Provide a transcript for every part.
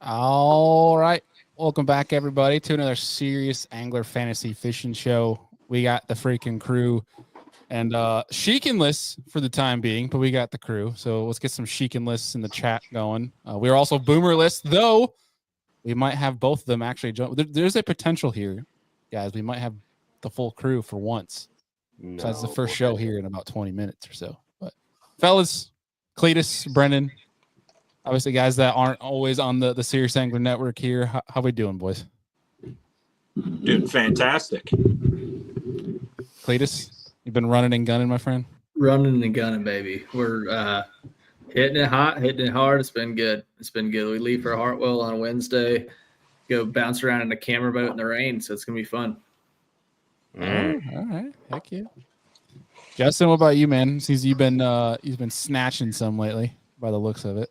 All right. Welcome back, everybody, to another serious angler fantasy fishing show. We got the freaking crew and sheekinless for the time being, but we got the crew. So let's get some sheekinless in the chat going. We're also boomerless, though we might have both of them actually jump. There's a potential here, guys. We might have the full crew for once. No, so that's the first show here in about 20 minutes or so. But fellas, Cletus, Brennan, obviously guys that aren't always on the Serious Angler Network here. How we doing, boys? Doing fantastic. Cletus, you've been running and gunning, my friend? Running and gunning, baby. We're hitting it hot, hitting it hard. It's been good. It's been good. We leave for Hartwell on Wednesday, go bounce around in a camera boat in the rain, so it's going to be fun. All right. Heck yeah. Justin, what about you, man? Since you've been snatching some lately by the looks of it.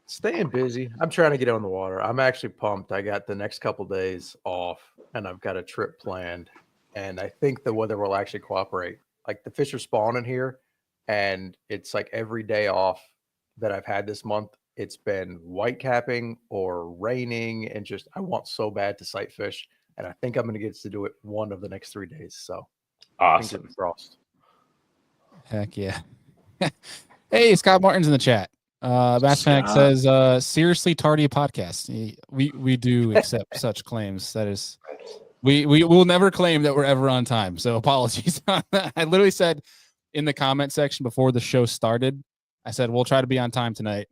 Staying busy. I'm trying to get on the water. I'm actually pumped. I got the next couple days off, and I've got a trip planned, and I think the weather will actually cooperate. Like, the fish are spawning here, and it's like every day off that I've had this month, it's been white capping or raining, and just I want so bad to sight fish, and I think I'm going to get to do it one of the next 3 days. So awesome. Frost. Heck yeah. Hey, Scott Martin's in the chat. Bassmaster says, seriously tardy podcast. We do accept such claims. That is, we will never claim that we're ever on time. So apologies on that. I literally said in the comment section before the show started, I said, we'll try to be on time tonight, ...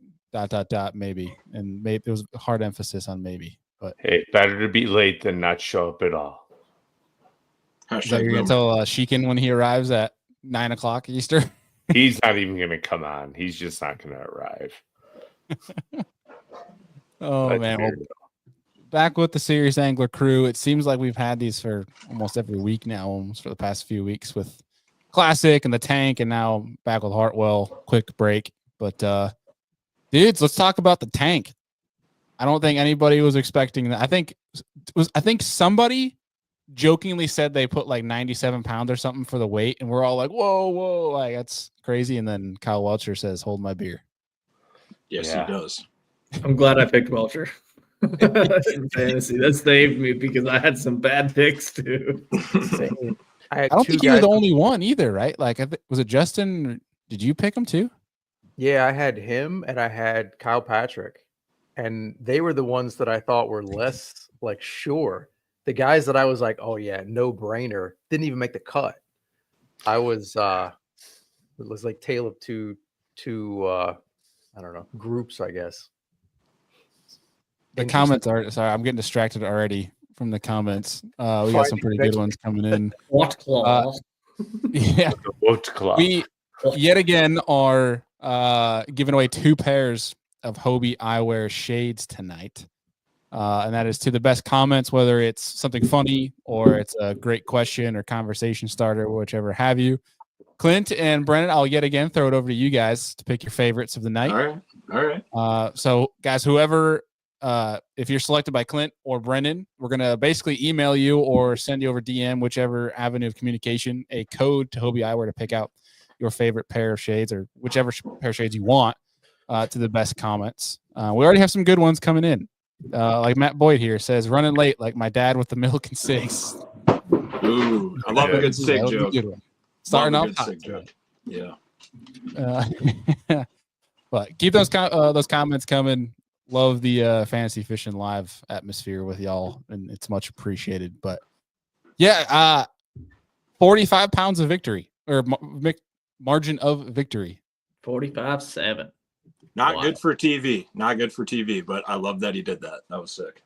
maybe. And maybe there was a hard emphasis on maybe, but hey, better to be late than not show up at all. Is that you're going to tell Sheekin when he arrives at 9 o'clock Easter? He's not even going to come on. He's just not going to arrive. Oh, that's man. Well, back with the Serious Angler crew. It seems like we've had these for almost every week now, almost for the past few weeks with Classic and the Tank, and now back with Hartwell. Quick break. But, dudes, let's talk about the Tank. I don't think anybody was expecting that. I think somebody jokingly said they put like 97 pounds or something for the weight, and we're all like, whoa, like that's crazy. And then Kyle Welcher says, hold my beer. Yes, yeah. He does. I'm glad I picked Welcher in fantasy. That saved me because I had some bad picks too. I don't think you were the only one either, right? Like, was it Justin? Did you pick him too? Yeah, I had him and I had Kyle Patrick, and they were the ones that I thought were less like sure. The guys that I was like, oh yeah, no brainer, didn't even make the cut. I was it was like tale of two I don't know, groups, I guess. The comments are sorry, I'm getting distracted already from the comments. We got some pretty good ones coming in. What claw? Yeah. What claw? We yet again are giving away 2 pairs of Hobie eyewear shades tonight. And that is to the best comments, whether it's something funny or it's a great question or conversation starter, whichever have you. Clint and Brennan, I'll yet again throw it over to you guys to pick your favorites of the night. All right. So, guys, whoever, if you're selected by Clint or Brennan, we're going to basically email you or send you over DM, whichever avenue of communication, a code to Hobie Eyewear to pick out your favorite pair of shades or whichever pair of shades you want to the best comments. We already have some good ones coming in. Like Matt Boyd here says, running late like my dad with the milk and cigs. Ooh, I love a good cig joke. Starting off hot. Yeah. But keep those comments coming. Love the fantasy fishing live atmosphere with y'all, and it's much appreciated. But yeah, 45 pounds of victory or margin of victory. 45-7. Not good for TV. Not good for TV, but I love that he did that. That was sick.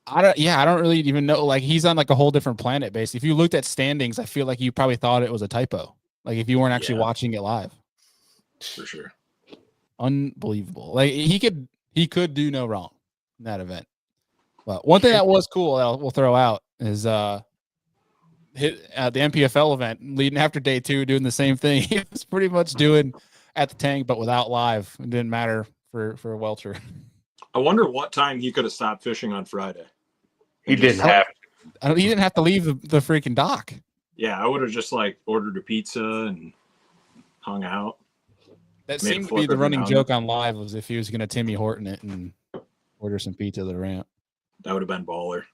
I don't really even know. Like, he's on like a whole different planet, basically. If you looked at standings, I feel like you probably thought it was a typo. Like, if you weren't actually watching it live. For sure. Unbelievable. Like, he could do no wrong in that event. But one thing that was cool that we'll throw out is the MPFL event leading after day 2, doing the same thing. He was pretty much doing at the Tank, but without live. It didn't matter for Welcher. I wonder what time he could have stopped fishing on Friday. He didn't have. He didn't have to leave the freaking dock. Yeah, I would have just like ordered a pizza and hung out. That seemed to be the running joke on live, was if he was going to Timmy Horton it and Order some pizza at the ramp. That would have been baller.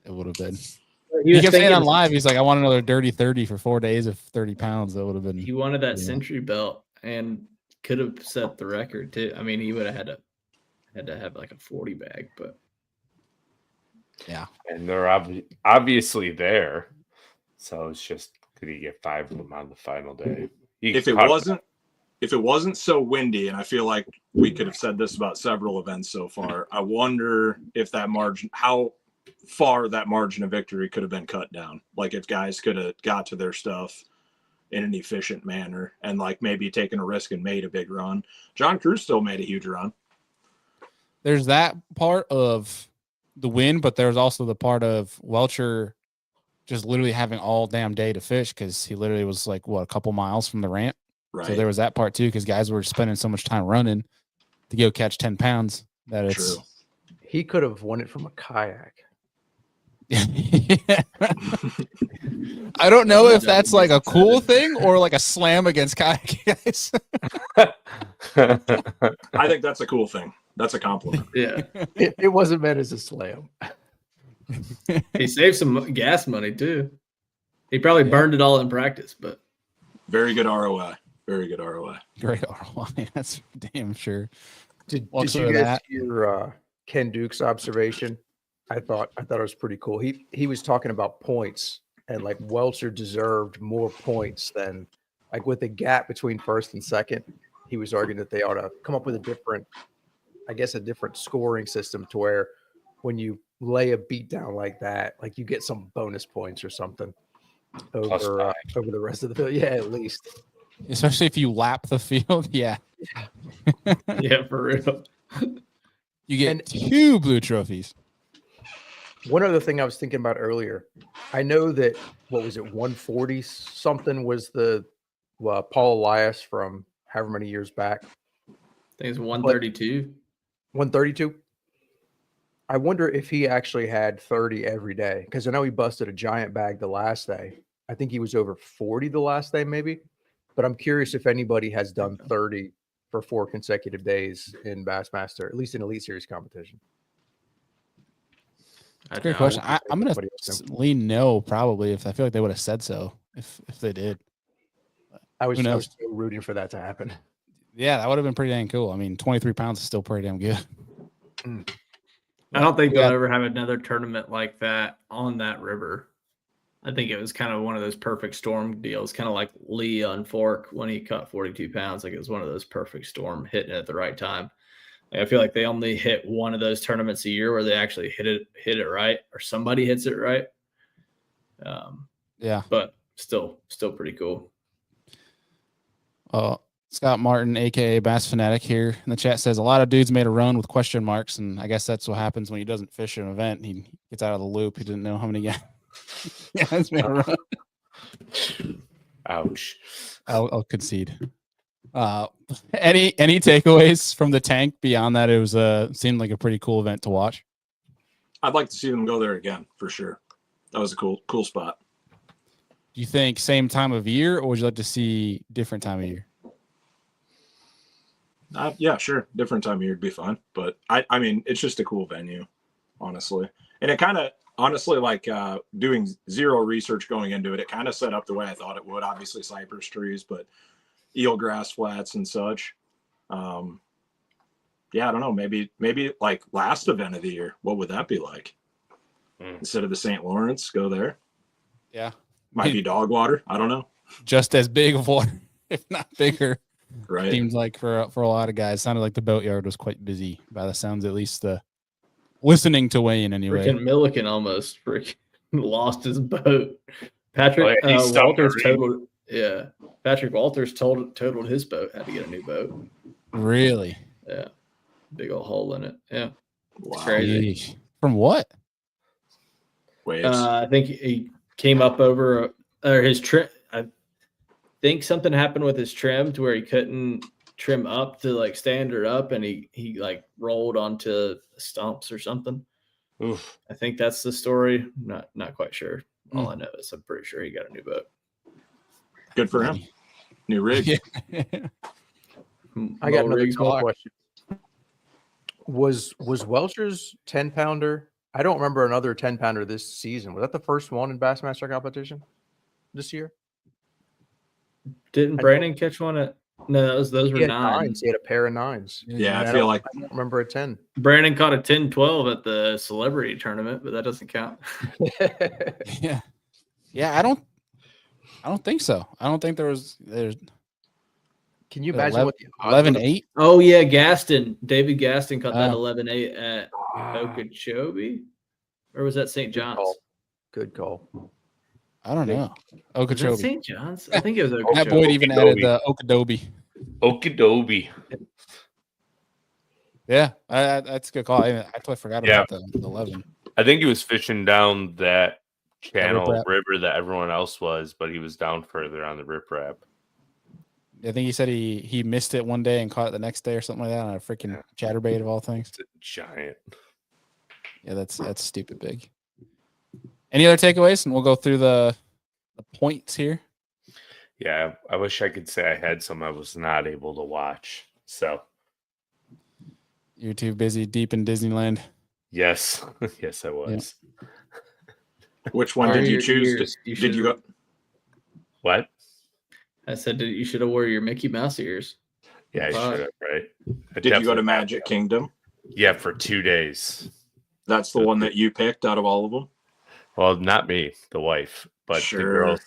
It would have been. He He was kept saying on thinking live, he's like, I want another dirty 30 for 4 days of 30 pounds. That would have been. he wanted that Yeah. century belt and could have set the record too. I mean, he would have had to have like a 40 bag, but Yeah. And they're obviously there. So it's just, could he get 5 of them on the final day? If it wasn't so windy, and I feel like we could have said this about several events so far, I wonder if that margin, how far that margin of victory could have been cut down. Like if guys could have got to their stuff in an efficient manner and like maybe taken a risk and made a big run. John Cruz still made a huge run. There's that part of the win, but there's also the part of Welcher just literally having all damn day to fish because he literally was like, what, a couple miles from the ramp. Right. So there was that part too, because guys were spending so much time running to go catch 10 pounds that it's. True. He could have won it from a kayak. I don't know if that's like a cool thing or like a slam against kayak guys. I think that's a cool thing. That's a compliment. yeah, It wasn't meant as a slam. he saved some gas money too. He probably burned it all in practice, but Very good ROI. Very good ROI. Great ROI. That's damn sure. Did Also you guys that. hear Ken Duke's observation? I thought it was pretty cool. He was talking about points and like Welcher deserved more points than like with the gap between first and second. He was arguing that they ought to come up with a different scoring system to where when you lay a beat down like that, like you get some bonus points or something over the rest of the field. Yeah, at least. Especially if you lap the field. Yeah. yeah, for real. You get 2 blue trophies. One other thing I was thinking about earlier, I know that, what was it, 140 something was the Paul Elias from however many years back. I think it's 132. 132? I wonder if he actually had 30 every day, because I know he busted a giant bag the last day. I think he was over 40 the last day maybe, but I'm curious if anybody has done 30 for 4 consecutive days in Bassmaster, at least in Elite Series competition. I Great know. question. I'm going Nobody to else knew. lean no, probably, if I feel like they would have said so if they did. I was Who knows? so rooting for that to happen. Yeah, that would have been pretty dang cool. I mean, 23 pounds is still pretty damn good. I don't think Yeah. they'll ever have another tournament like that on that river. I think it was kind of one of those perfect storm deals, kind of like Lee on Fork when he caught 42 pounds. Like it was one of those perfect storm, hitting it at the right time. Like, I feel like they only hit one of those tournaments a year where they actually hit it right, or somebody hits it right. Yeah. But still pretty cool. Scott Martin, aka Bass Fanatic, here in the chat says a lot of dudes made a run with question marks, and I guess that's what happens when he doesn't fish an event. He gets out of the loop. He didn't know how many guys made a run. Ouch. I'll concede. Any takeaways from the tank beyond that? It was seemed like a pretty cool event to watch. I'd like to see them go there again for sure. That was a cool spot. Do you think same time of year, or would you like to see different time of year? Yeah, sure. Different time of year would be fine. But I mean, it's just a cool venue, honestly. And it kind of, honestly, like doing zero research going into it, it kind of set up the way I thought it would. Obviously, cypress trees, but eelgrass flats and such. Yeah, I don't know. Maybe like last event of the year, what would that be like? Instead of the St. Lawrence, go there. Yeah. Might be dog water. I don't know. Just as big of water, if not bigger. Right. Seems like for a lot of guys, sounded like the boatyard was quite busy by the sounds, at least listening to weigh in anyway. Freaking Milliken almost lost his boat. Patrick Oh, yeah, he Walters stumbled. totaled. Yeah, Patrick Walters totaled his boat. Had to get a new boat. Really? Yeah, big old hole in it. Yeah, Wow. crazy. Yeesh. From what? Waves. I think he came up over or his trim. I think something happened with his trim to where he couldn't trim up to like stand her up, and he like rolled onto stumps or something. Oof. I think that's the story. Not quite sure. All I know is I'm pretty sure he got a new boat. Good for him. New rig. Yeah. I got Mo another rigs tough block. question. Was Welcher's 10-pounder? I don't remember another 10-pounder this season. Was that the first one in Bassmaster competition this year? Didn't I Brandon catch one at? No, those were He had nines. He had a pair of 9s. Yeah, And I feel like I don't remember a 10. Brandon caught a 10-12 at the celebrity tournament, but that doesn't count. Yeah. Yeah, I don't think so. I don't think there's Can you imagine what the odds 11 would have- 8. Oh yeah, Gaston. David Gaston caught that Oh. 11-8 at Okeechobee, or was that St. John's? Good call. I don't know. Was that Okeechobee. St. John's? I think it was That Okeechobee. boy even added the Okeechobee. Okeechobee. Yeah, that's a good call. I totally forgot about the 11. I think he was fishing down that channel riprap. river that everyone else was, but he was down further on the riprap. I think he said he missed it one day and caught it the next day or something like that on a freaking chatterbait of all things. It's a giant. Yeah, that's stupid big. Any other takeaways? And we'll go through the points here. Yeah, I wish I could say I had some I was not able to watch. So, You're too busy deep in Disneyland. yes. Yes, I was. which one Or did you your choose? ears. You Did you go? What? I said you should have wore your Mickey Mouse ears. Yeah, I Fuck. should have, right? I Did you go definitely- to Magic Kingdom? Yeah, for 2 days. That's the one that you picked out of all of them. Well, not me, the wife, but the Sure. girls.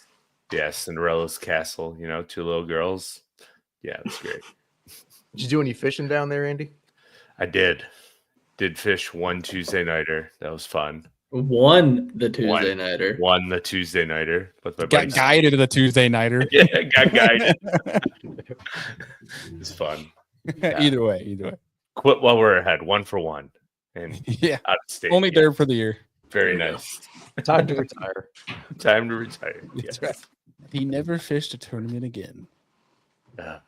Yeah, Cinderella's castle, 2 little girls. Yeah, it's great. Did you do any fishing down there, Andy? I did. Did fish one Tuesday nighter. That was fun. Won the Tuesday nighter. Won the Tuesday nighter. But my Got buddies- guided to the Tuesday nighter. Yeah, got guided. It's fun. Either way. Quit while we're ahead. 1 for 1. And Yeah. out of state. Only Yeah, there for the year. Very nice. Time to retire. Time to retire. That's Yes. right. He never fished a tournament again. Yeah.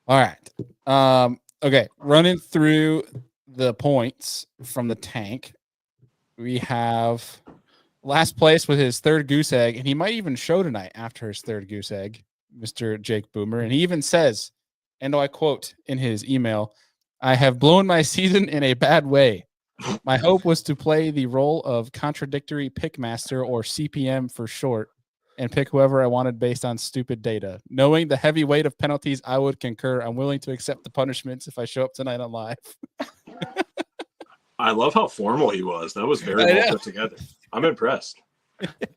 All right. Okay. Running through the points from the tank. We have last place with his third goose egg, and he might even show tonight after his third goose egg, Mr. Jake Boomer. And he even says, and I quote in his email, "I have blown my season in a bad way. My hope was to play the role of contradictory pickmaster, or CPM for short, and pick whoever I wanted based on stupid data. Knowing the heavy weight of penalties, I would concur. I'm willing to accept the punishments if I show up tonight on live." I love how formal he was. That was very I well know. put together. I'm impressed. We Did gotta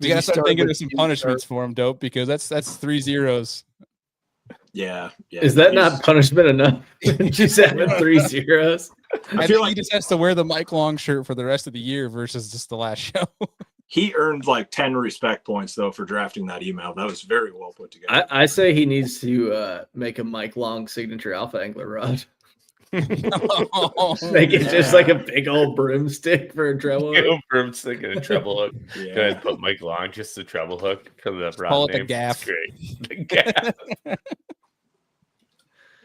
you start start thinking with of some you punishments for him, dope, because that's 3 zeros. Yeah. Is that he's- not punishment enough? Just having 3 zeros. I feel think he like just has to wear the Mike Long shirt for the rest of the year versus just the last show. he earned like 10 respect points though for drafting that email. That was very well put together. I say he needs to make a Mike Long signature alpha angler rod. Make it just like a big old broomstick for a treble hook. Go broomstick and a treble hook. Go ahead Yeah. and put Mike Long, just the treble hook for the rod call it the name. gaff. It's great. The gaff.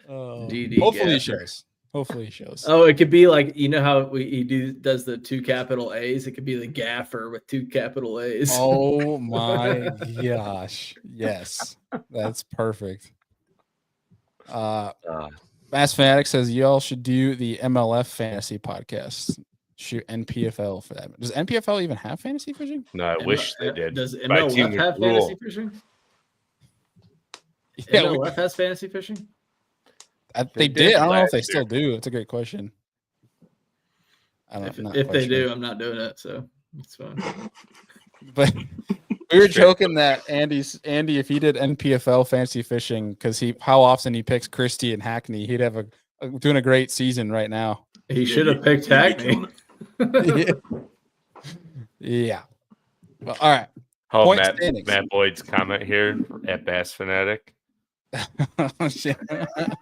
DD Hopefully he gaffer. shows. Hopefully he shows. Oh, it could be like, you know how he does the 2 capital A's? It could be the gaffer with 2 capital A's. Oh my gosh. Yes. That's perfect. Bass Fanatic says y'all should do the MLF fantasy podcast. Shoot NPFL for that. Does NPFL even have fantasy fishing? No, I wish they did. Does My team MLF would have rule. fantasy fishing? Yeah, MLF has fantasy fishing? they They did. did I don't know if last they year. still do. It's a great question. If not they quite sure. do, I'm not doing it. So it's fine. But we were joking that Andy, if he did NPFL fantasy fishing, because how often he picks Christie and Hackney, he'd have doing a great season right now. He should have picked He'd be Hackney. killing it. Yeah. Well, all right. Oh, Point Matt standings. Boyd's comment here at Bass Fanatic. Shit.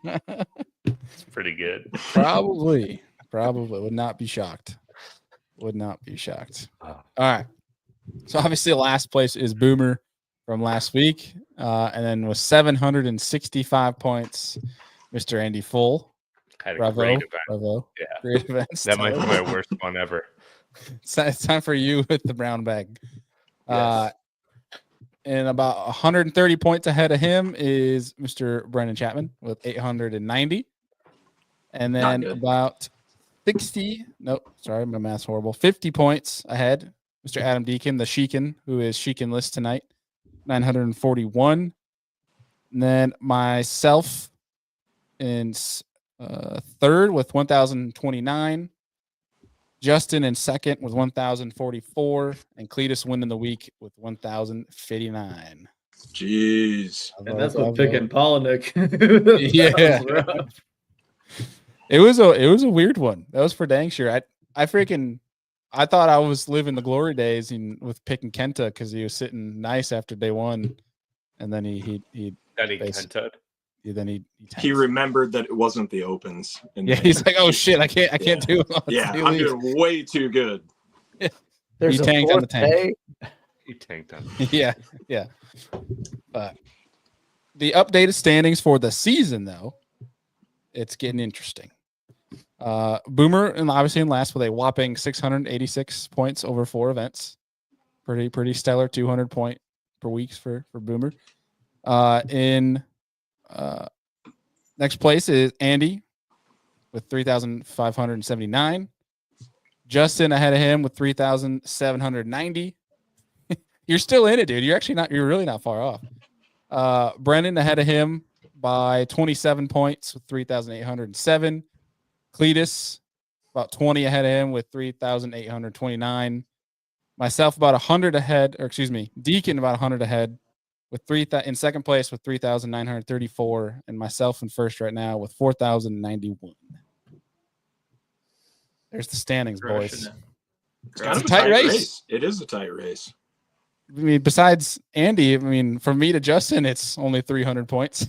It's pretty good. Probably would not be shocked. Would not be shocked. Oh. All right. So obviously, last place is Boomer from last week, and then with 765 points, Mr. Andy Full. Had a Bravo, great event. bravo. Yeah. Great events. That might be my worst one ever. It's time for you with the brown bag. Yes. And about 130 points ahead of him is Mr. Brendan Chapman with 890. And Not then good. about 60, nope, sorry, my math's horrible. 50 points ahead, Mr. Adam Deacon, the Sheekin, who is Sheekin-less tonight, 941. And then myself in third with 1,029. Justin in second with 1,044. And Cletus winning the week with 1,059. Jeez. And that's what picking Polinick. Yeah. It was a weird one. That was for dang sure. I thought I was living the glory days with picking Kenta because he was sitting nice after day one, and then he Kented. He remembered that it wasn't the opens. Yeah, he's like, oh shit, I can't do it. Yeah, I'm doing way too good. There's You a tanked on the fourth tank. day. He tanked on. Yeah. The updated standings for the season, though, it's getting interesting. Boomer and obviously in last with a whopping 686 points over 4 events. Pretty stellar 200 point per week for Boomer. In next place is Andy with 3,579. Justin ahead of him with 3,790. You're still in it, dude. You're really not far off. Brennan ahead of him by 27 points with 3,807. Cletus about 20 ahead of him with 3,829. Myself about 100 ahead, or excuse me, Deacon about 100 ahead with in second place with 3,934, and myself in first right now with 4,091. There's the standings, boys. It's kind of a tight race. It is a tight race. I mean, besides Andy, from me to Justin, it's only 300 points.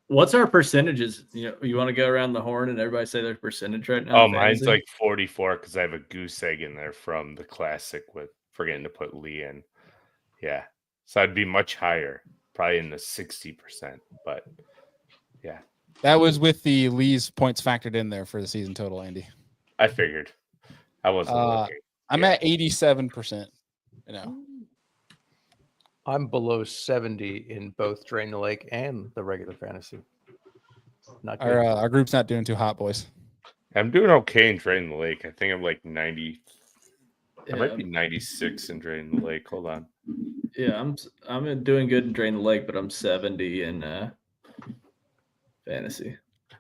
What's our percentages? You want to go around the horn and everybody say their percentage right now? Oh, mine's like 44 because I have a goose egg in there from the classic with forgetting to put Lee in. Yeah. So I'd be much higher, probably in the 60%. But yeah. That was with the Lee's points factored in there for the season total, Andy. I figured. I wasn't looking. I'm at 87%. I'm below 70 in both Drain the Lake and the regular fantasy. Not good. Our group's not doing too hot, boys. I'm doing okay in Drain the Lake. I think I'm like 90. I might be 96 in Drain the Lake. Hold on. Yeah, I'm doing good in Drain the Lake, but I'm 70 in fantasy.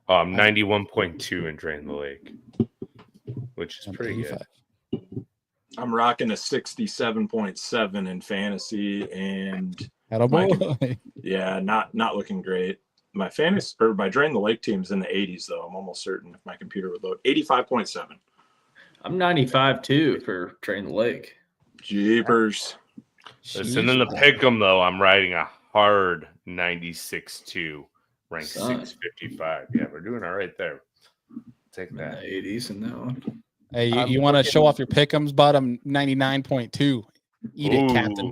Oh, I'm 91.2 in Drain the Lake, which is pretty 85. good. I'm rocking a 67.7 in fantasy, and yeah, not looking great. My fantasy or my Drain the Lake team's in the 80s though. I'm almost certain if my computer would load. 85.7. I'm 95 too for Drain the Lake. Jeepers. Listen, in the pick'em though, I'm riding a hard 96.2, ranked 655. Yeah, we're doing all right there. Take that. 80s in that one. Hey, you want to show off your pick'ems, bud? I'm 99.2. Eat it, Captain.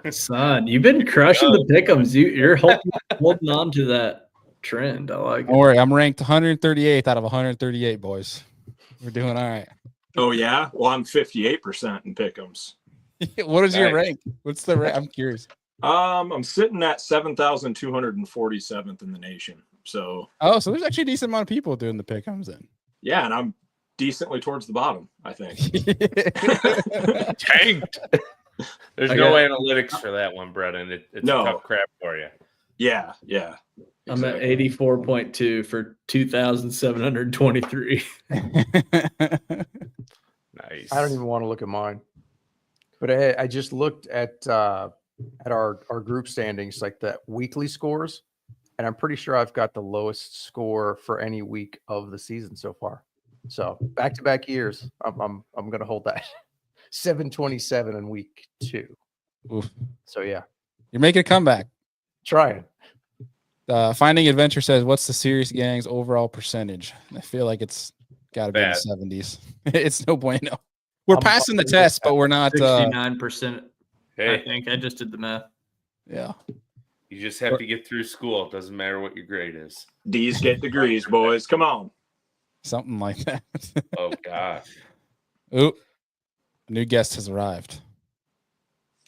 Son, you've been crushing the pick'ems. You're holding on to that trend. I like it. Don't worry, I'm ranked 138th out of 138, boys. We're doing all right. Oh yeah, well I'm 58% in pick'ems. What is your rank? What's the rank? I'm curious. I'm sitting at 7,247th in the nation. So so there's actually a decent amount of people doing the pick'ems then. Yeah, and I'm decently towards the bottom, I think. Tanked. There's no analytics for that one, Brennan. It's a tough crap for you. Yeah. I'm at 84.2 for 2,723. Nice. I don't even want to look at mine. But I just looked at our group standings, like the weekly scores, and I'm pretty sure I've got the lowest score for any week of the season so far. So back-to-back years, I'm going to hold that 727 in week 2. Oof. So yeah, you're making a comeback. Try it. Finding Adventure says, "What's the Serious Gang's overall percentage?" I feel like it's got to be in the 70s. It's no bueno. We're passing the test, but we're not 69%. Hey, I think I just did the math. Yeah. You just have to get through school. It doesn't matter what your grade is. D's get degrees, boys. Come on. Something like that. Oh, God. Ooh. A new guest has arrived.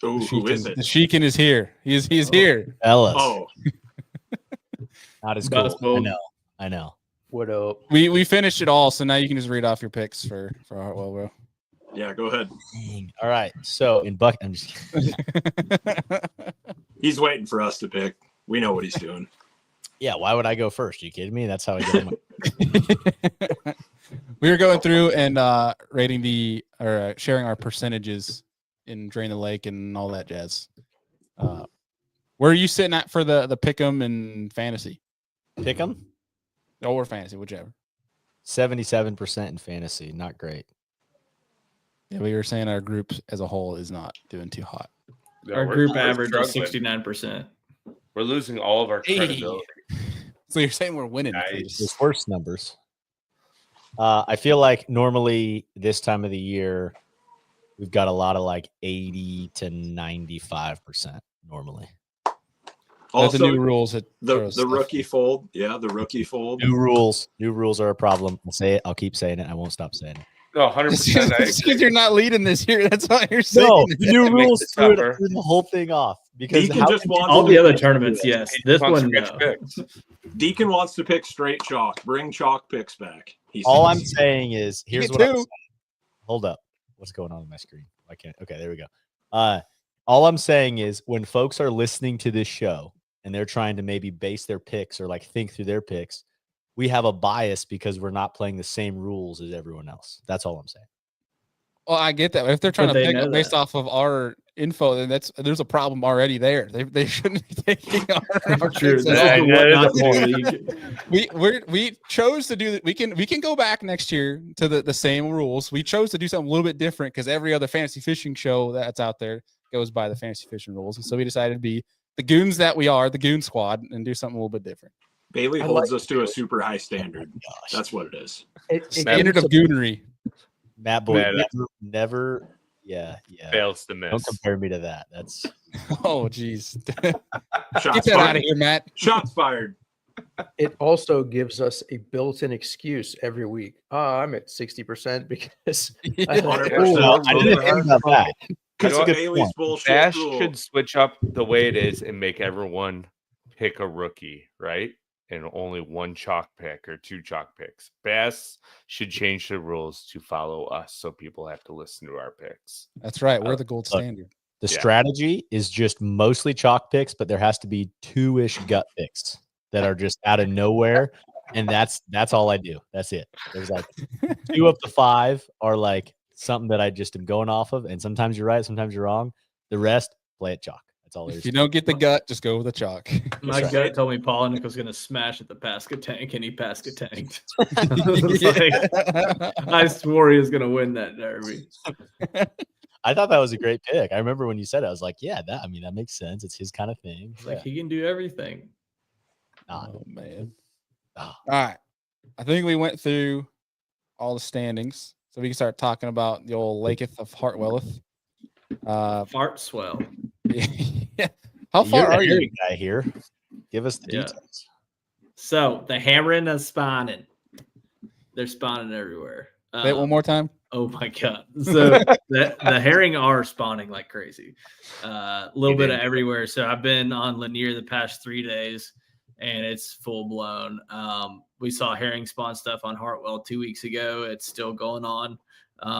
Ooh, who is it? The Sheekin is here. He's here. Ellis. Oh. Not as cool. I know. What up? We finished it all, so now you can just read off your picks for Hartwell, bro. Yeah, go ahead. Dang. All right. So in Buck, I'm just He's waiting for us to pick. We know what he's doing. yeah. Why would I go first? Are you kidding me? That's how I get my. We were going through and rating sharing our percentages in Drain the Lake and all that jazz. Where are you sitting at for the pick'em and fantasy? Pick'em Or fantasy, whichever. 77% in fantasy. Not great. Yeah, we were saying our group as a whole is not doing too hot. No, Our we're- group we're average is struggling. 69%. We're losing all of our Hey. credibility. So you're saying we're winning? Nice. There's worse numbers. I feel like normally this time of the year, we've got a lot of like 80 to 95% normally. That's the new Also, rules. the rookie fold. Yeah, the rookie fold. New rules are a problem. I'll say it. I'll keep saying it. I won't stop saying it. No, 100%. Because you're not leading this year. That's all you're saying. No, the new It makes rules it threw tougher. the whole thing off. Because Deacon how just can you- wants All to the other pick- tournaments, yes. This Wants one, to pitch no. picks. Deacon wants to pick straight chalk. Bring chalk picks back. He all I'm says. saying is here's get what I'm two. saying. Hold up. What's going on my screen? I can't. Okay, there we go. All I'm saying is when folks are listening to this show and they're trying to maybe base their picks or like think through their picks, we have a bias because we're not playing the same rules as everyone else. That's all I'm saying. Well, I get that. If they're trying But to they pick know based that. off of our info, then there's a problem already there. They shouldn't be taking our True. picks This at is all. the that what is not a to point. league. We chose to do that. We can go back next year to the same rules. We chose to do something a little bit different because every other fantasy fishing show that's out there goes by the fantasy fishing rules, and so we decided to be the goons that we are, the goon squad, and do something a little bit different. Bailey I holds like us to a super high standard. Gosh. That's what it is. It Standard gives of goonery. Matt Boyd, Matt, never. Yeah. Fails to Don't miss. compare me to that. That's Oh, geez. Get Shots that out fired. of here, Matt. Shots fired. It also gives us a built-in excuse every week. I'm at 60% because I Water had percent. no, I didn't think about that. Because You know of what? Bailey's bullshit Bash rule. should switch up the way it is and make everyone pick a rookie, right? And only one chalk pick or two chalk picks. Bass should change the rules to follow us so people have to listen to our picks. That's right. We're the gold Look. standard. The Yeah. strategy is just mostly chalk picks, but there has to be 2-ish gut picks that are just out of nowhere. And that's all I do. That's it. There's like 2 of the 5 are like something that I just am going off of. And sometimes you're right, sometimes you're wrong. The rest, play it chalk. That's all there If is. you don't get the gut, just go with the chalk. My That's gut told me Polinick was going to smash at the Pasca tank, and he Pasca tanked. It's like, I swore he was going to win that derby. I thought that was a great pick. I remember when you said it, I was like, yeah, that makes sense. It's his kind of thing. Like Yeah. he can do everything. Oh, man. Oh. All right. I think we went through all the standings. So we can start talking about the old Laketh of Hartwelleth. Fart swell. Yeah. How You're far the are you? hairy guy here? Give us the Yeah. details. So the hammering is spawning. They're spawning everywhere. Say it one more time. Oh my god! So the herring are spawning like crazy. A little bit of everywhere. So I've been on Lanier the past 3 days, and it's full blown. We saw herring spawn stuff on Hartwell 2 weeks ago. It's still going on.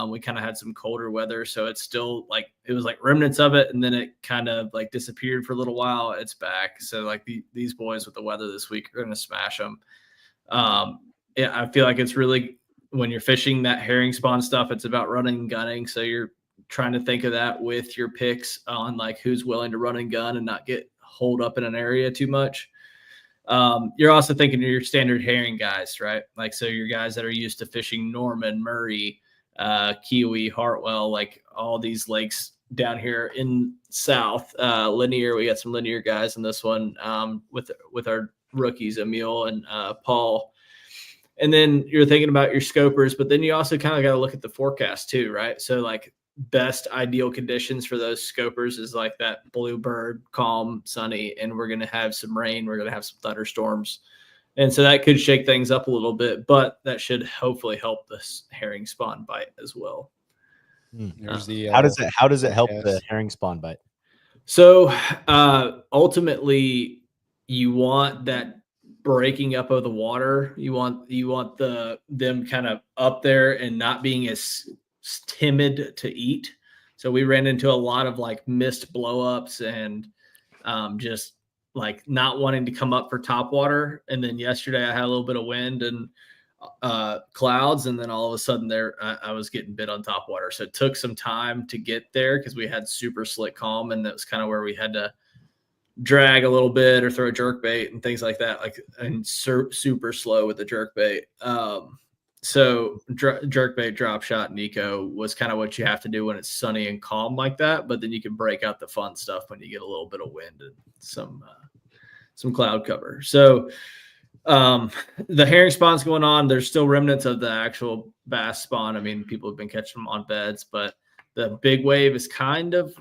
We kind of had some colder weather, so it's still like it was like remnants of it, and then it kind of like disappeared for a little while. It's back. So like these boys with the weather this week are going to smash them. Yeah, I feel like it's really when you're fishing that herring spawn stuff, it's about running and gunning. So you're trying to think of that with your picks on like who's willing to run and gun and not get holed up in an area too much. You're also thinking of your standard herring guys, right? Like, so your guys that are used to fishing Norman, Murray, Kiwi, Hartwell, like all these lakes down here in South Lanier. We got some Lanier guys in this one with our rookies, Emil and Paul. And then you're thinking about your scopers, but then you also kind of got to look at the forecast too, right? So like best ideal conditions for those scopers is like that bluebird, calm, sunny, and we're going to have some rain. We're going to have some thunderstorms. And so that could shake things up a little bit, but that should hopefully help this herring spawn bite as well. There's the How does it help yes. the herring spawn bite? So ultimately you want that breaking up of the water. You want them kind of up there and not being as timid to eat. So we ran into a lot of like missed blowups and just like not wanting to come up for top water. And then yesterday I had a little bit of wind and clouds, and then all of a sudden I was getting bit on top water. So it took some time to get there because we had super slick calm, and that was kind of where we had to drag a little bit or throw a jerk bait and things like that, and super slow with the jerk bait. So jerk bait, drop shot, and eco was kind of what you have to do when it's sunny and calm like that. But then you can break out the fun stuff when you get a little bit of wind and some cloud cover. So the herring spawn's going on. There's still remnants of the actual bass spawn. I mean, people have been catching them on beds, but the big wave is kind of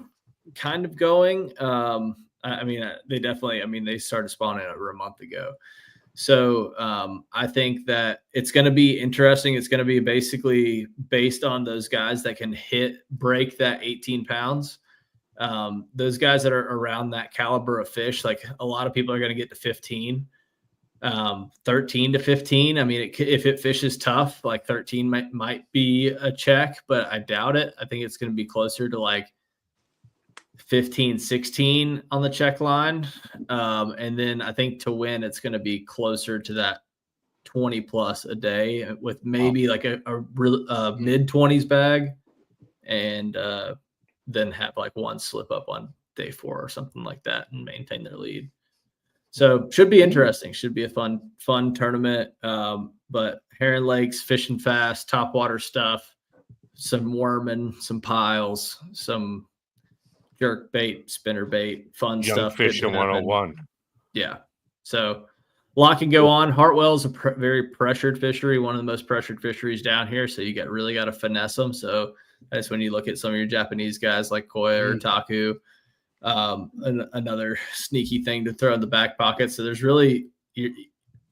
going. I mean, they started spawning over a month ago. So I think that it's going to be interesting. It's going to be basically based on those guys that can break that 18 pounds. Those guys that are around that caliber of fish, like a lot of people are going to get to 15, 13 to 15. I mean, if it fishes tough, like 13 might be a check, but I doubt it. I think it's going to be closer to like 15, 16 on the check line. And then I think to win, it's going to be closer to that 20 plus a day with maybe like a mid 20s bag, and then have like one slip up on day 4 or something like that and maintain their lead. So should be interesting. Should be a fun tournament. But Heron Lakes, fishing fast, top water stuff, some worming, some piles, some jerk bait, spinner bait, fun Young stuff. Fishing 101. Yeah. So a lot can go on. Hartwell is a very pressured fishery, one of the most pressured fisheries down here. So you really got to finesse them. So that's when you look at some of your Japanese guys like Koi or Taku. Another sneaky thing to throw in the back pocket. So there's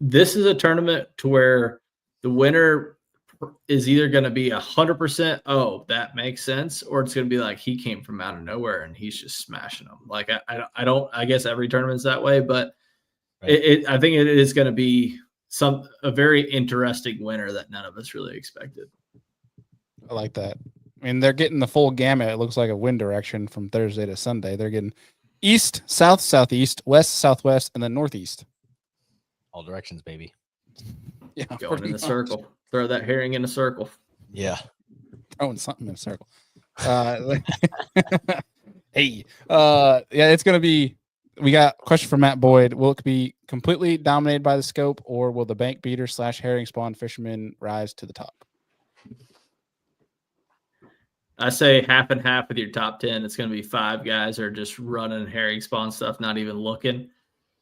this is a tournament to where the winner is either going to be 100%, oh, that makes sense, or it's going to be like he came from out of nowhere and he's just smashing them. Like I guess every tournament's that way, but right. I think it is going to be a very interesting winner that none of us really expected. I like that. I mean, they're getting the full gamut. It looks like a wind direction from Thursday to Sunday. They're getting east, south, southeast, west, southwest, and then northeast. All directions, baby. Yeah, going in the circle. Throw that herring in a circle. Yeah, throwing something in a circle. Hey, yeah, it's gonna be. We got a question from Matt Boyd. Will it be completely dominated by the scope, or will the bank beater / herring spawn fishermen rise to the top? I say half and half with your top 10. It's going to be 5 guys are just running herring spawn stuff, not even looking.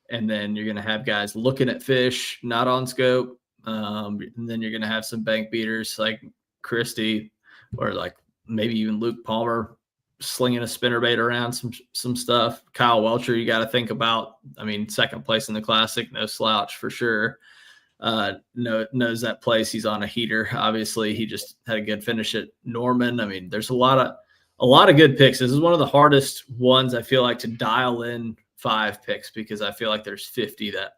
And then you're going to have guys looking at fish, not on scope. And then you're going to have some bank beaters like Christy or like maybe even Luke Palmer slinging a spinnerbait around some stuff. Kyle Welcher, you got to think about. I mean, second place in the Classic, no slouch for sure. Knows that place. He's on a heater. Obviously, he just had a good finish at Norman. I mean, there's a lot of good picks. This is one of the hardest ones I feel like to dial in 5 picks, because I feel like there's 50 that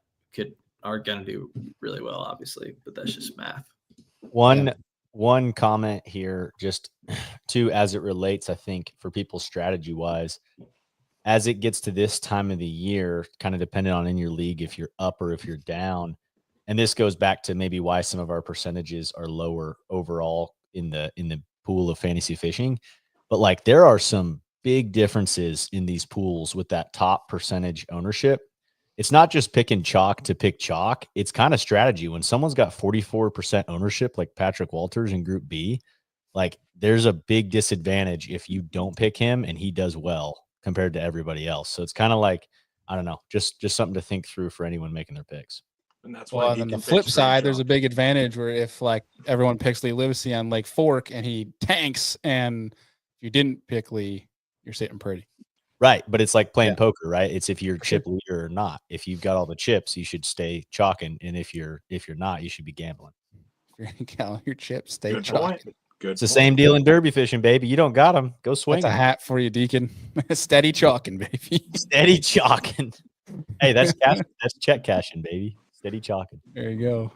are going to do really well, obviously, but that's just math. One comment here, just to as it relates, I think for people strategy wise, as it gets to this time of the year, kind of depending on in your league if you're up or if you're down. And this goes back to maybe why some of our percentages are lower overall in the pool of fantasy fishing. But like there are some big differences in these pools with that top percentage ownership. It's not just picking chalk to pick chalk. It's kind of strategy. When someone's got 44% ownership, like Patrick Walters in Group B, like there's a big disadvantage if you don't pick him and he does well compared to everybody else. So it's kind of like, I don't know, just something to think through for anyone making their picks. And that's why. And then the flip side, there's a big advantage where if like everyone picks Lee Livesey on Lake Fork and he tanks, and if you didn't pick Lee, you're sitting pretty. Right, but it's like playing poker, right? It's if you're chip leader or not. If you've got all the chips, you should stay chalking, and if you're not, you should be gambling. If you're counting your chips, stay Good chalking. point. Good. It's the same deal in derby fishing, baby. You don't got them, go swing. That's a hat for you, Deacon. Steady chalking, baby. Steady chalking. Hey, that's check cashing, baby. Steady chalking. There you go.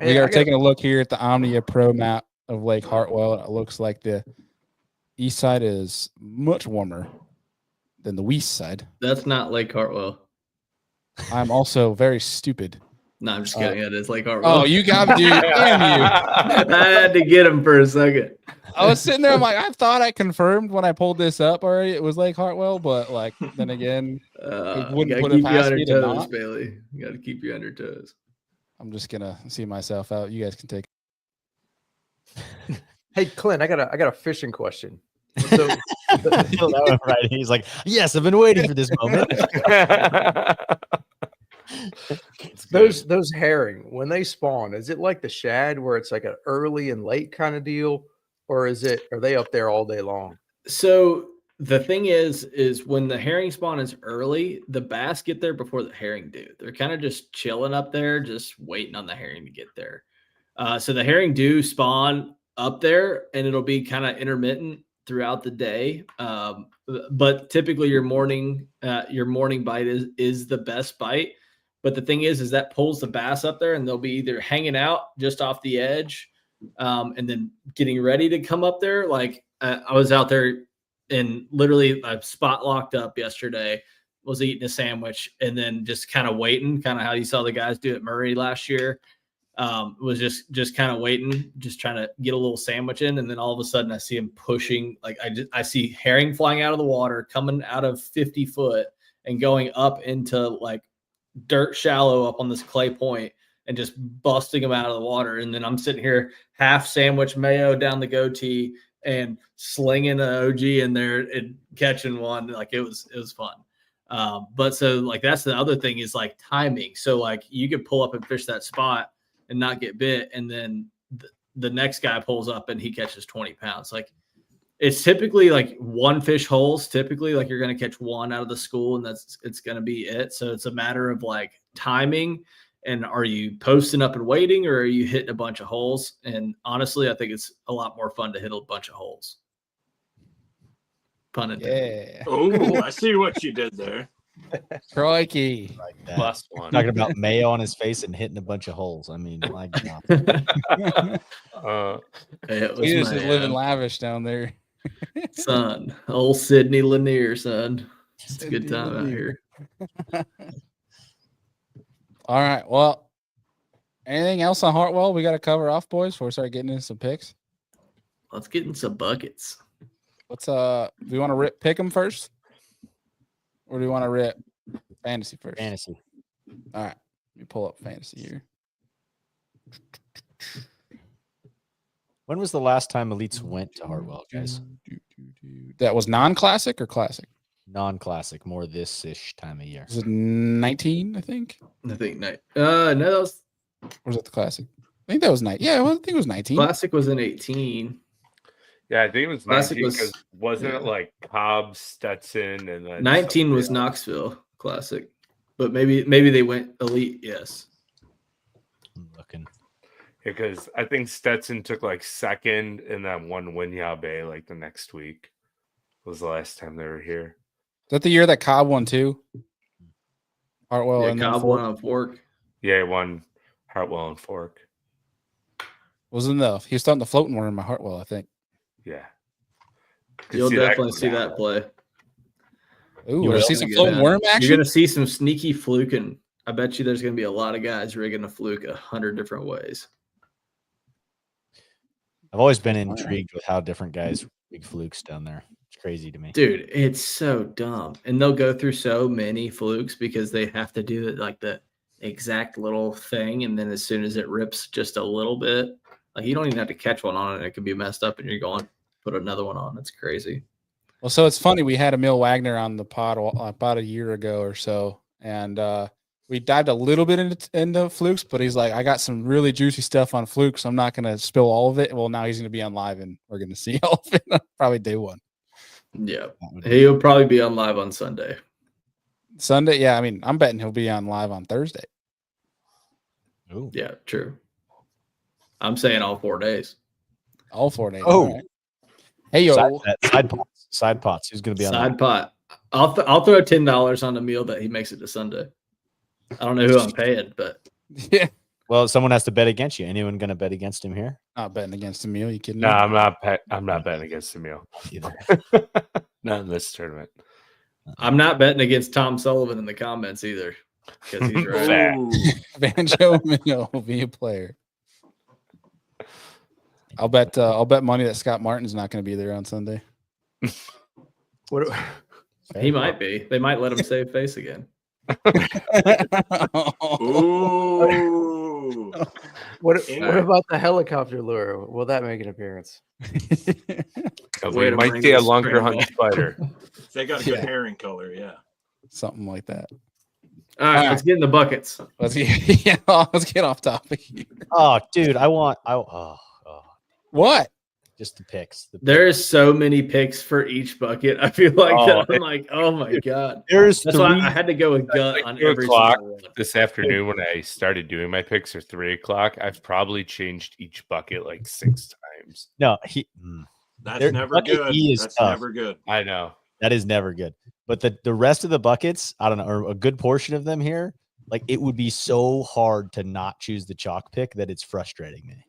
Hey, We I are got- taking a look here at the Omnia Pro map of Lake Hartwell. It looks like the east side is much warmer than the west side. That's not Lake Hartwell. I'm also very stupid. No, I'm just kidding. It is Lake Hartwell. Oh, you got me, dude. Damn you. I had to get him for a second. I was sitting there. I'm like, I thought I confirmed when I pulled this up already. It was Lake Hartwell, but like then again, wouldn't gotta put it keep you past on me your to toes, not. Bailey. You got to keep you on your toes. I'm just gonna see myself out. You guys can take. Hey, Clint, I got a fishing question. So That went right. He's like, yes, I've been waiting for this moment. those herring, when they spawn, is it like the shad where it's like an early and late kind of deal, or are they up there all day long? So the thing is when the herring spawn is early, the bass get there before the herring do. They're kind of just chilling up there, just waiting on the herring to get there. So the herring do spawn up there, and it'll be kind of intermittent throughout the day. But typically your morning bite is the best bite. But the thing is that pulls the bass up there, and they'll be either hanging out just off the edge, and then getting ready to come up there. Like I was out there and literally I spot locked up yesterday, was eating a sandwich, and then just kind of waiting, kind of how you saw the guys do at Murray last year. Was just kind of waiting, just trying to get a little sandwich in. And then all of a sudden I see him pushing, like I see herring flying out of the water, coming out of 50 foot and going up into like dirt shallow up on this clay point and just busting them out of the water. And then I'm sitting here half sandwich mayo down the goatee and slinging an OG in there and catching one. Like it was fun. But so like, that's the other thing is like timing. So like you could pull up and fish that spot and not get bit. And then the next guy pulls up and he catches 20 pounds. Like it's typically like one fish holes. Typically like you're going to catch one out of the school and it's going to be it. So it's a matter of like timing. And are you posting up and waiting, or are you hitting a bunch of holes? And honestly, I think it's a lot more fun to hit a bunch of holes. Pun intended. Yeah. Oh, I see what you did there. Crikey. Like that. Plus one. Talking about mayo on his face and hitting a bunch of holes. I mean, my God. It was He just my, is living lavish down there. son, old Sidney Lanier, son. It's a Sidney good time out Lanier. here. All right. Well, anything else on Hartwell we got to cover off, boys, before we start getting into some picks? Let's get in some buckets. Let's do you want to rip pick them first? Or do you want to rip fantasy first? Fantasy. All right. Let me pull up fantasy here. When was the last time Elites went to Hartwell, guys? That was non-classic or classic? Non-classic, more this-ish time of year. Was it 19, I think? I think no, that was Or was it the classic? I think that was 19. Yeah, I think it was 19. classic was in 18. Yeah, I think it was Classic 19 was- because wasn't it like Cobb, Stetson, and then 19 was somebody else? Knoxville classic, but maybe they went elite. Yes. I'm looking. Because I think Stetson took like second and then won Winyah Bay like the next week. Was the last time they were here. Is that the year that Cobb won too? Hartwell Yeah, and then Cobb Fork? won on Fork. Yeah, he won Hartwell and Fork. He was starting the floating worm at Hartwell, I think. Yeah. Could You'll see that definitely go see down. that play. Ooh, You we'll will? see some Gonna get floating down. worm You're action. going to see some sneaky fluking. I bet you there's going to be a lot of guys rigging a fluke 100 different ways. I've always been intrigued with how different guys rig flukes down there. It's crazy to me. Dude, it's so dumb. And they'll go through so many flukes because they have to do it like the exact little thing. And then as soon as it rips just a little bit, like you don't even have to catch one on it. And it could be messed up and you're going, put another one on. It's crazy. Well, so it's funny. We had Emil Wagner on the pod about a year ago or so, and we dived a little bit into flukes, but he's like, I got some really juicy stuff on flukes. So I'm not going to spill all of it. Well, now he's going to be on live and we're going to see all of it. Probably day one. Yeah. He'll probably be on live on Sunday. Sunday. Yeah. I mean, I'm betting he'll be on live on Thursday. Ooh. Yeah, true. I'm saying all 4 days. All 4 days. Oh. All right. Hey, yo. Side pots. Side pots. Who's going to be on that? Side pot. I'll throw $10 on the meal that he makes it to Sunday. I don't know who I'm paying, but Yeah. Well, someone has to bet against you. Anyone going to bet against him here? Not betting against Emil. You kidding No, me? I'm not betting against Emil. Either. Not in this tournament. I'm not betting against Tom Sullivan in the comments either because he's right. Fact. Ooh. Banjo Emil will be a player. I'll bet money that Scott Martin's not going to be there on Sunday. What? He might be. They might let him save face again. Ooh. What Alright. about the helicopter lure? Will that make an appearance? We Way to might bring see a this longer train hunt back. spider. They got a good Yeah. herring color, yeah. Something like that. All right, let's get in the buckets. Let's get off topic. Oh, dude, What? just the picks. There's so many picks for each bucket. I feel like Oh, that. I'm like, oh my god. There's That's why I had to go with gut Like on 2 every o'clock single one. this afternoon when I started doing my picks, or 3 o'clock. I've probably changed each bucket like 6 times. no. That's There- never bucket good. E is That's tough. never good. I know. That is never good. But the rest of the buckets, I don't know, or a good portion of them here, like it would be so hard to not choose the chalk pick that it's frustrating me.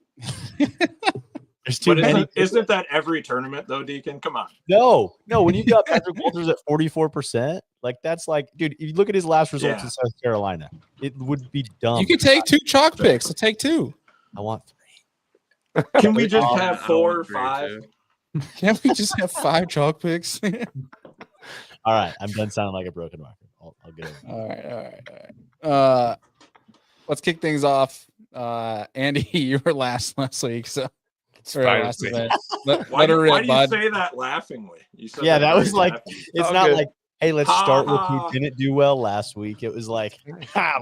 There's too But many. isn't that every tournament though, Deacon? Come on. No, when you've got Patrick Walters at 44%, like that's like, dude, if you look at his last results Yeah. in South Carolina, it would be dumb. You could take 2 chalk picks. So take 2. I want 3. Can we just Oh, have I 4 or would agree, 5? too. Can't we just have 5 chalk picks? All right, I'm done sounding like a broken record. I'll get it. All right. Let's kick things off. Andy, you were last week, so It's or fine last with me. event. Let Why her do rip, you bud. say that laughingly? You said Yeah, that very was like, laughingly. it's All not good. like, hey, let's Ha, start with ha. who didn't do well last week. It was like,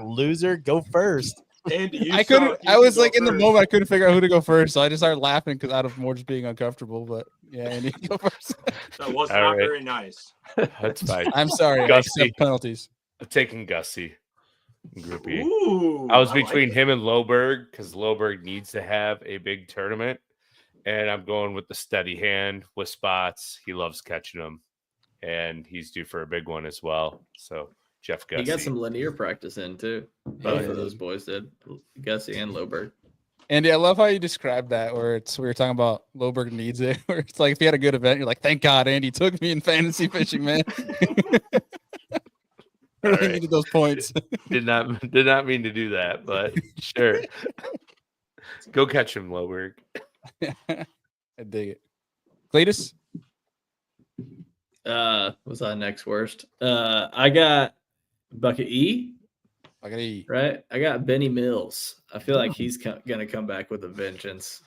loser, go first. Andy, you I saw- couldn't. you I was go like in the first. moment. I couldn't figure out who to go first, so I just started laughing because out of more just being uncomfortable. But yeah, Andy, go first. That was All not right. very nice. That's fine. I'm sorry. I Gussie. accept penalties. I'm taking Gussie in Group E. Ooh, I was like between it. him and Loberg because Loberg needs to have a big tournament. And I'm going with the steady hand with spots. He loves catching them. And he's due for a big one as well. So Jeff Gussie. He got some linear practice in too. Both of those boys did, Gussie and Loberg. Andy, I love how you described that. Where we were talking about Loberg needs it. Where it's like if he had a good event, you're like, thank God Andy took me in fantasy fishing, man. All Really right. needed those points. Did not mean to do that, but sure. Go catch him, Loberg. I dig it. Cletus? Was I next worst? I got bucket E, I gotta eat. right? I got Benny Mills. I feel like he's gonna come back with a vengeance,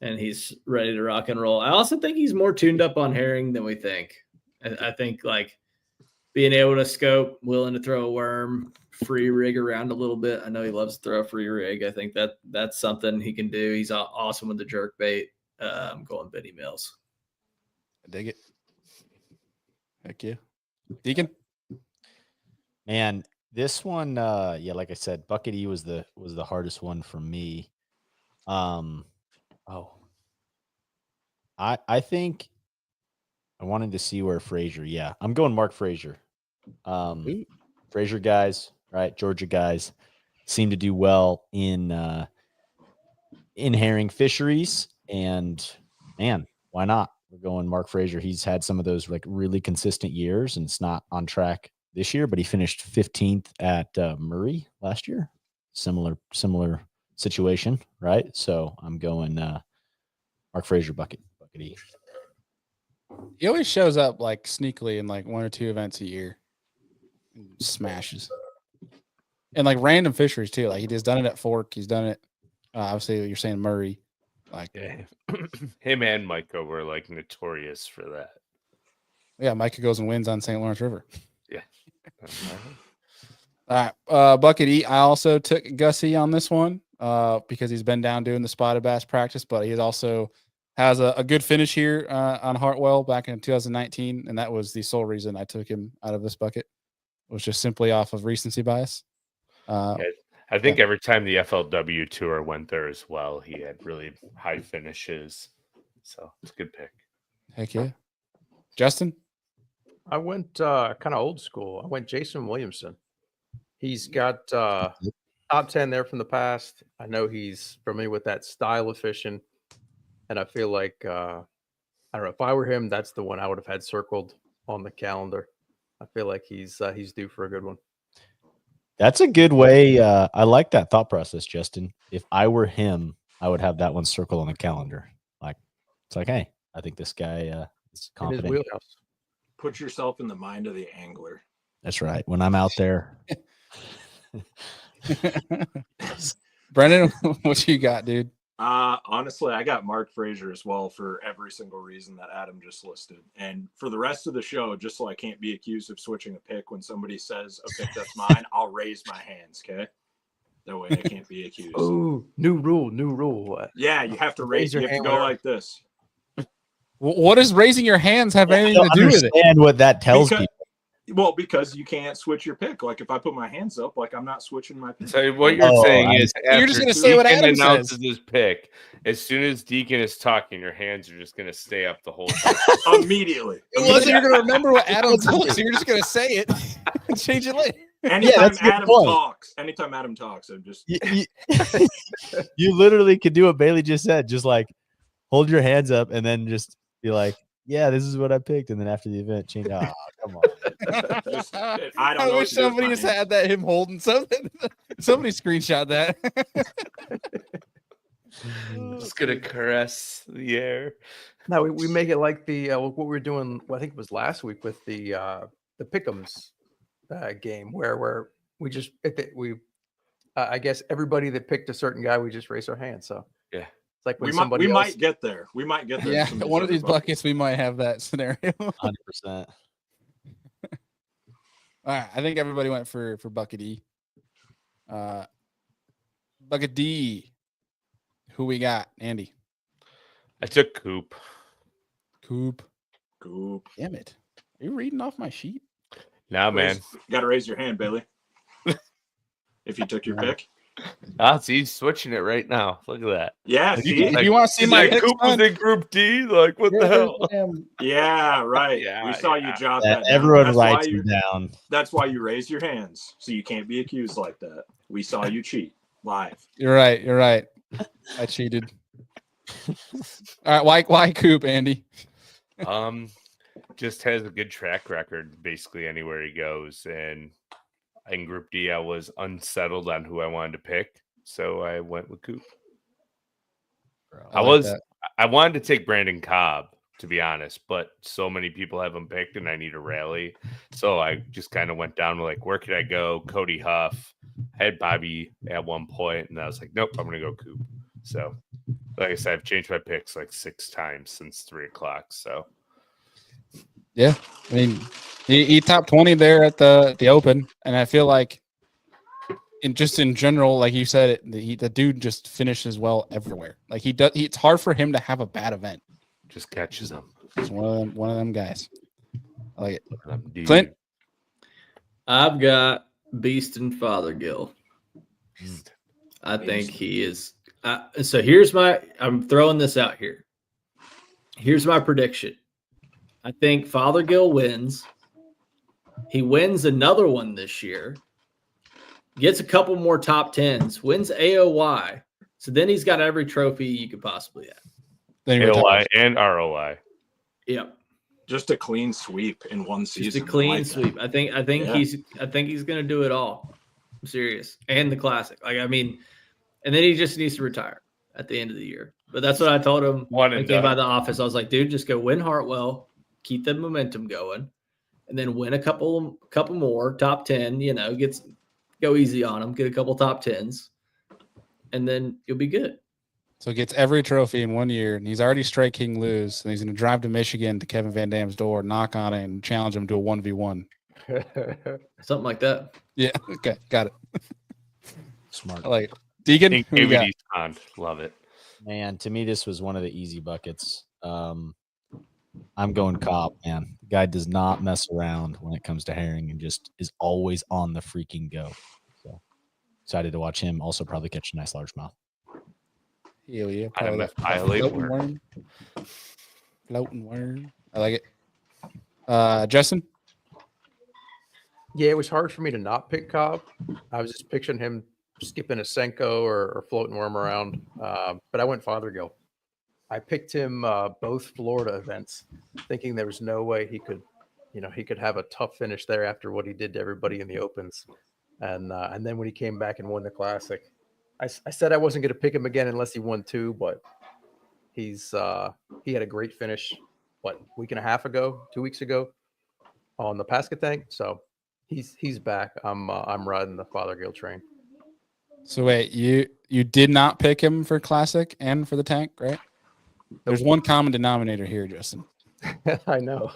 and he's ready to rock and roll. I also think he's more tuned up on herring than we think. I think like being able to scope, willing to throw a worm, free rig around a little bit. I know he loves to throw a free rig. I think that's something he can do. He's awesome with the jerk bait. I'm going Benny Mills. I dig it. Heck yeah. Deacon? Man, this one, like I said, bucket E was the hardest one for me. I think I wanted to see where Frazier. Yeah, I'm going Mark Frazier. Frazier guys, right? Georgia guys seem to do well in herring fisheries, and man, why not? We're going Mark Frazier. He's had some of those like really consistent years, and it's not on track this year, but he finished 15th at Murray last year. Similar situation, right? So I'm going Mark Frazier bucket E. He always shows up like sneakily in like 1 or 2 events a year. Smashes. And like random fisheries too. Like he just done it at Fork. He's done it. Obviously, you're saying Murray. Like, Yeah. Him and Micah were like notorious for that. yeah, Micah goes and wins on St. Lawrence River. Yeah. All right. Bucket E. I also took Gussie on this one because he's been down doing the spotted bass practice, but he also has a good finish here on Hartwell back in 2019. And that was the sole reason I took him out of this bucket. It was just simply off of recency bias. I think every time the FLW tour went there as well, he had really high finishes. So it's a good pick. Heck yeah. Justin? I went kind of old school. I went Jason Williamson. He's got top 10 there from the past. I know he's familiar with that style of fishing, and I feel like I don't know if I were him, that's the one I would have had circled on the calendar. I feel like he's due for a good one. That's a good way. I like that thought process, Justin. If I were him, I would have that one circled on the calendar. Like, it's like, hey, I think this guy is In his confident. wheelhouse. Put yourself in the mind of the angler. That's right. When I'm out there, Brendan, what you got, dude? Honestly, I got Mark Frazier as well for every single reason that Adam just listed. And for the rest of the show, just so I can't be accused of switching a pick when somebody says a pick that's mine, I'll raise my hands, okay? That way I can't be accused. Oh, new rule. Yeah, you have to raise, you have to go like this. What does raising your hands have I anything don't to do with it? understand what that tells Because- people. Well, because you can't switch your pick. Like if I put my hands up, like I'm not switching my pick. So what you're Oh, saying I is, You're just after gonna say what Deacon Adam announces says. his pick, as soon as Deacon is talking, your hands are just gonna stay up the whole time. Immediately. Well, so you're gonna remember what Adam told, so you're just gonna say it and change it later. Anytime that's a good Adam point. talks, I'm just You literally could do what Bailey just said. Just like hold your hands up and then just be like, yeah, this is what I picked. And then after the event, change. Oh, come on. I don't know. wish somebody just had that him holding something. Somebody screenshot that. Just gonna caress the air. No, we make it like the what we were doing. I think it was last week with the Pick'ems game where we just I guess everybody that picked a certain guy, we just raise our hand. So Yeah. it's like when We somebody else, might get there. We might get there. Yeah, from one of other these buckets we might have that scenario. 100%. All right, I think everybody went for bucket E. Bucket D. Who we got? Andy. I took Coop. Coop. Goop. Damn it. Are you reading off my sheet? Now, man. Got to raise your hand, Bailey. If you took your pick. Ah, see, he's switching it right now. Look at that. Yeah, see? If you want to see He's my like, picks, Coop was son, in Group D. Like, what the hell? Yeah, right. Yeah, we saw you jot that down. Everyone That's why writes you- them down. That's why you raise your hands, so you can't be accused like that. We saw you cheat live. You're right. You're right. I cheated. All right. Why Coop, Andy? Just has a good track record basically anywhere he goes. And in Group D, I was unsettled on who I wanted to pick, so I went with Coop. I wanted to take Brandon Cobb, to be honest, but so many people have him picked, and I need a rally, so I just kind of went down to like, where could I go? Cody Huff. I had Bobby at one point, and I was like, nope, I'm gonna go Coop. So, like I said, I've changed my picks like 6 times since 3:00. So, Yeah. I mean, he top 20 there at the Open, and I feel like in general, like you said, the dude just finishes well everywhere. Like it's hard for him to have a bad event. just catches them. He's one of them guys. I like it. Clint, Clint? I've got Beast and Fothergill. I think he is. So I'm throwing this out here. Here's my prediction. I think Fothergill wins. He wins another one this year. Gets a couple more top tens. Wins AOY. So then he's got every trophy you could possibly have. Then he AOI retires. and ROI. Yep. Just a clean sweep in one season. Just a clean I like sweep. I think Yeah. he's gonna do it all. I'm serious. And the classic. Like, I mean, and then he just needs to retire at the end of the year. But that's what I told him One when and he came by done. the office. I was like, dude, just go win Hartwell, keep the momentum going, and then win a couple more top 10, go easy on him, get a couple top 10s, and then you'll be good. So he gets every trophy in 1 year, and he's already straight king lose, and he's going to drive to Michigan to Kevin Van Dam's door, knock on it, and challenge him to a 1v1. Something like that. Yeah. Okay. Got it. Smart. I like it. Deacon, Pink who you got? KVD's pond. Love it. Man, to me, this was one of the easy buckets. I'm going Cobb, man. The guy does not mess around when it comes to herring and just is always on the freaking go. So excited to watch him also probably catch a nice largemouth. Hell yeah. I Probably met that Pilot floating worm. worm. Floating worm. I like it. Justin? Yeah, it was hard for me to not pick Cobb. I was just picturing him skipping a Senko or floating worm around. But I went Fothergill. I picked him both Florida events, thinking there was no way he could, he could have a tough finish there after what he did to everybody in the opens. And then when he came back and won the Classic, I said I wasn't going to pick him again unless he won 2, but he had a great finish. Week and a half ago, 2 weeks ago, on the Pascatank. So he's back. I'm riding the Fothergill train. So wait, you did not pick him for Classic and for the tank, right? There's one common denominator here, Justin. I know.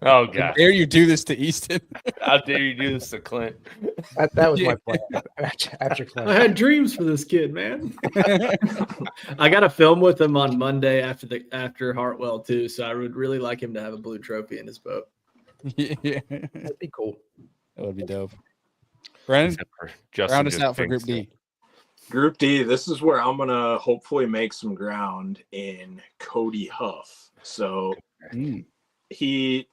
Oh How god, dare you do this to Easton? how dare you do this to Clint? That was my plan after Clint. I had dreams for this kid, man. I got to film with him on Monday after Hartwell too, so I would really like him to have a blue trophy in his boat. Yeah, That'd be cool. that would be dope. Brennan, round us out for Group D. Group D, this is where I'm going to hopefully make some ground in Cody Huff. So he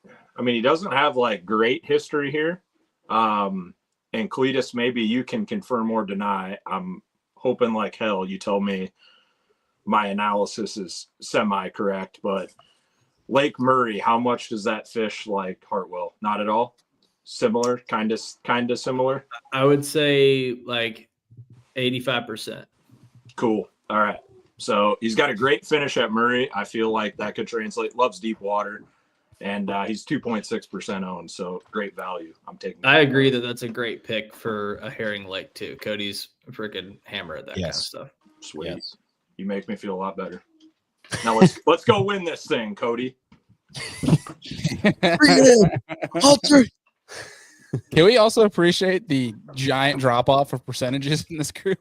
doesn't have like great history here. And Cletus, maybe you can confirm or deny. I'm hoping like hell you tell me my analysis is semi-correct, but Lake Murray, how much does that fish like Hartwell? Not at all? Similar? Kind of similar? I would say like 85%. Cool. All right. So he's got a great finish at Murray. I feel like that could translate. Loves deep water. And he's 2.6% owned. So great value. I'm taking that. I agree that that's a great pick for a herring lake too. Cody's a freaking hammer at that kind of stuff. Sweet. Yes. You make me feel a lot better. Now let's go win this thing, Cody. Can we also appreciate the giant drop off of percentages in this group?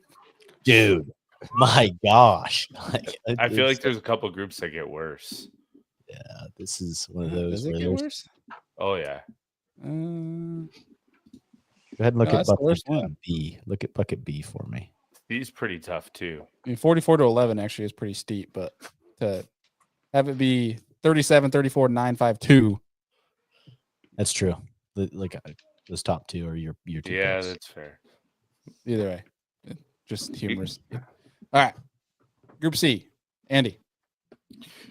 Dude, my gosh. I feel like there's a couple groups that get worse. Yeah, this is one of those. Does it where get there's- worse? Oh yeah. Go ahead and look No, at that's the bucket worst one. B. Look at bucket B for me. He's pretty tough too. I mean, 44 to 11 actually is pretty steep, but to have it be 37, 34, 9, 5, 2. That's true. Like those top two are your two Yeah, picks. that's fair. Either way, just humorous. All right. Group C, Andy.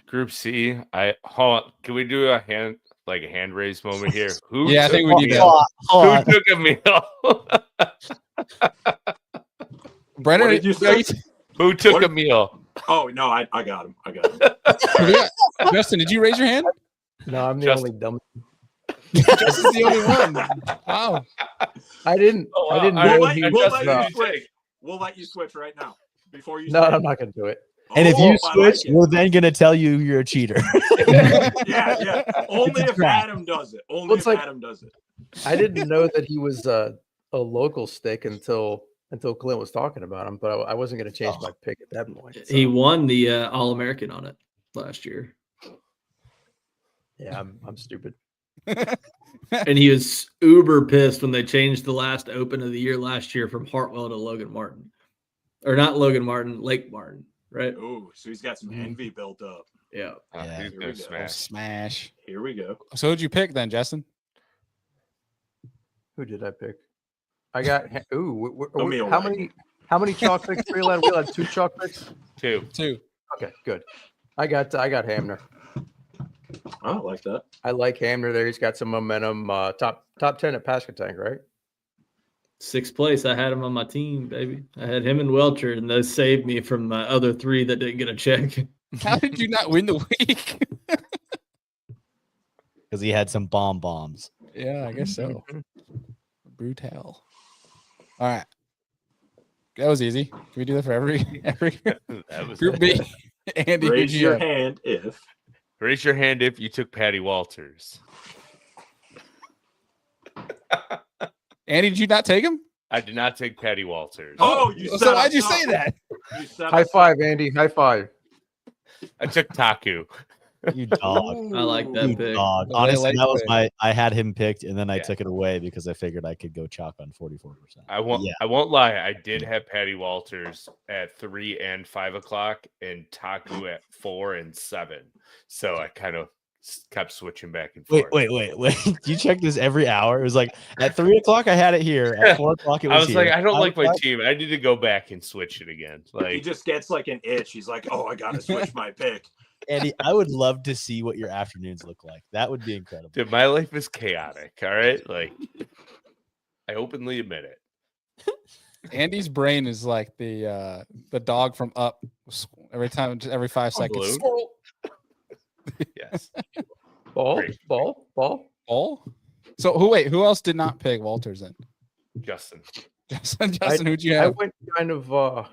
Group C. Hold on. Can we do a hand raise moment here? Who Yeah, I think we took- need that. Hold Who took a meal? Brennan, What did you are say? Who took What? a meal? Oh, no, I got him. I got him. Justin, did you raise your hand? No, I'm the Just- only dumb. Justin's the only one. Wow. I didn't. Oh, wow. I didn't All right, know We'll he let, was. we'll Justin, let you you take. switch. We'll let you switch right now. Before you No, switch. I'm not going to do it. And if Oh, you I like switch, it. we're then gonna tell you you're a cheater. Yeah. Only It's a if trap. Adam does it. Only Well, it's if like- Adam does it. I didn't know that he was a local stick until Clint was talking about him, but I wasn't going to change my pick at that point. He so, won the All-American on it last year. yeah, I'm stupid. And he was uber pissed when they changed the last open of the year last year from Hartwell to Logan Martin. Or not Logan Martin, Lake Martin, right? Oh, so he's got some envy built up. Yeah. Yeah. He's Here gonna we go. smash. Smash. Here we go. So who'd you pick then, Justin? Who did I pick? I got. Emil How Wagner. many chalk picks we had? We had 2 chalk picks. 2. 2. Okay, good. I got Hamner. I don't like that. I like Hamner there. He's got some momentum. Top 10 at Pascatank, right? 6th place. I had him on my team, baby. I had him and Welcher, and those saved me from my other 3 that didn't get a check. How did you not win the week? Because he had some bombs. Yeah, I guess so. Brutal. All right. That was easy. Can we do that for every That was Group B? Andy, who'd Raise you your have? hand if. Raise your hand if you took Patty Walters. Andy, did you not take him? I did not take Patty Walters. Oh, you so set why'd us you up. say that? You set High us five, Andy. High five. I took Taku. You up. dog. I like that You pick. dog. Well, they Honestly, like that was the- I had him picked, and then I Yeah. took it away because I figured I could go chalk on 44%. I won't. Yeah. I won't lie. I did have Patty Walters at 3 and 5 o'clock, and Taku at 4 and 7. So I kind of kept switching back and Wait, forth. wait. You check this every hour. It was like at 3 o'clock I had it here. At 4 o'clock it was I was here. like, I don't 5 like my o'clock- team. I need to go back and switch it again. He Like, just gets like an itch. He's like, oh, I gotta switch my pick. Andy, I would love to see what your afternoons look like. That would be incredible. dude, my life is chaotic. All right, like, I openly admit it. Andy's brain is like the dog from Up. Every 5 seconds. Balloon? Yes. Ball, Great. ball, ball. Ball. So who else did not pick Walters then? Justin. Justin, who'd you I have? went kind of I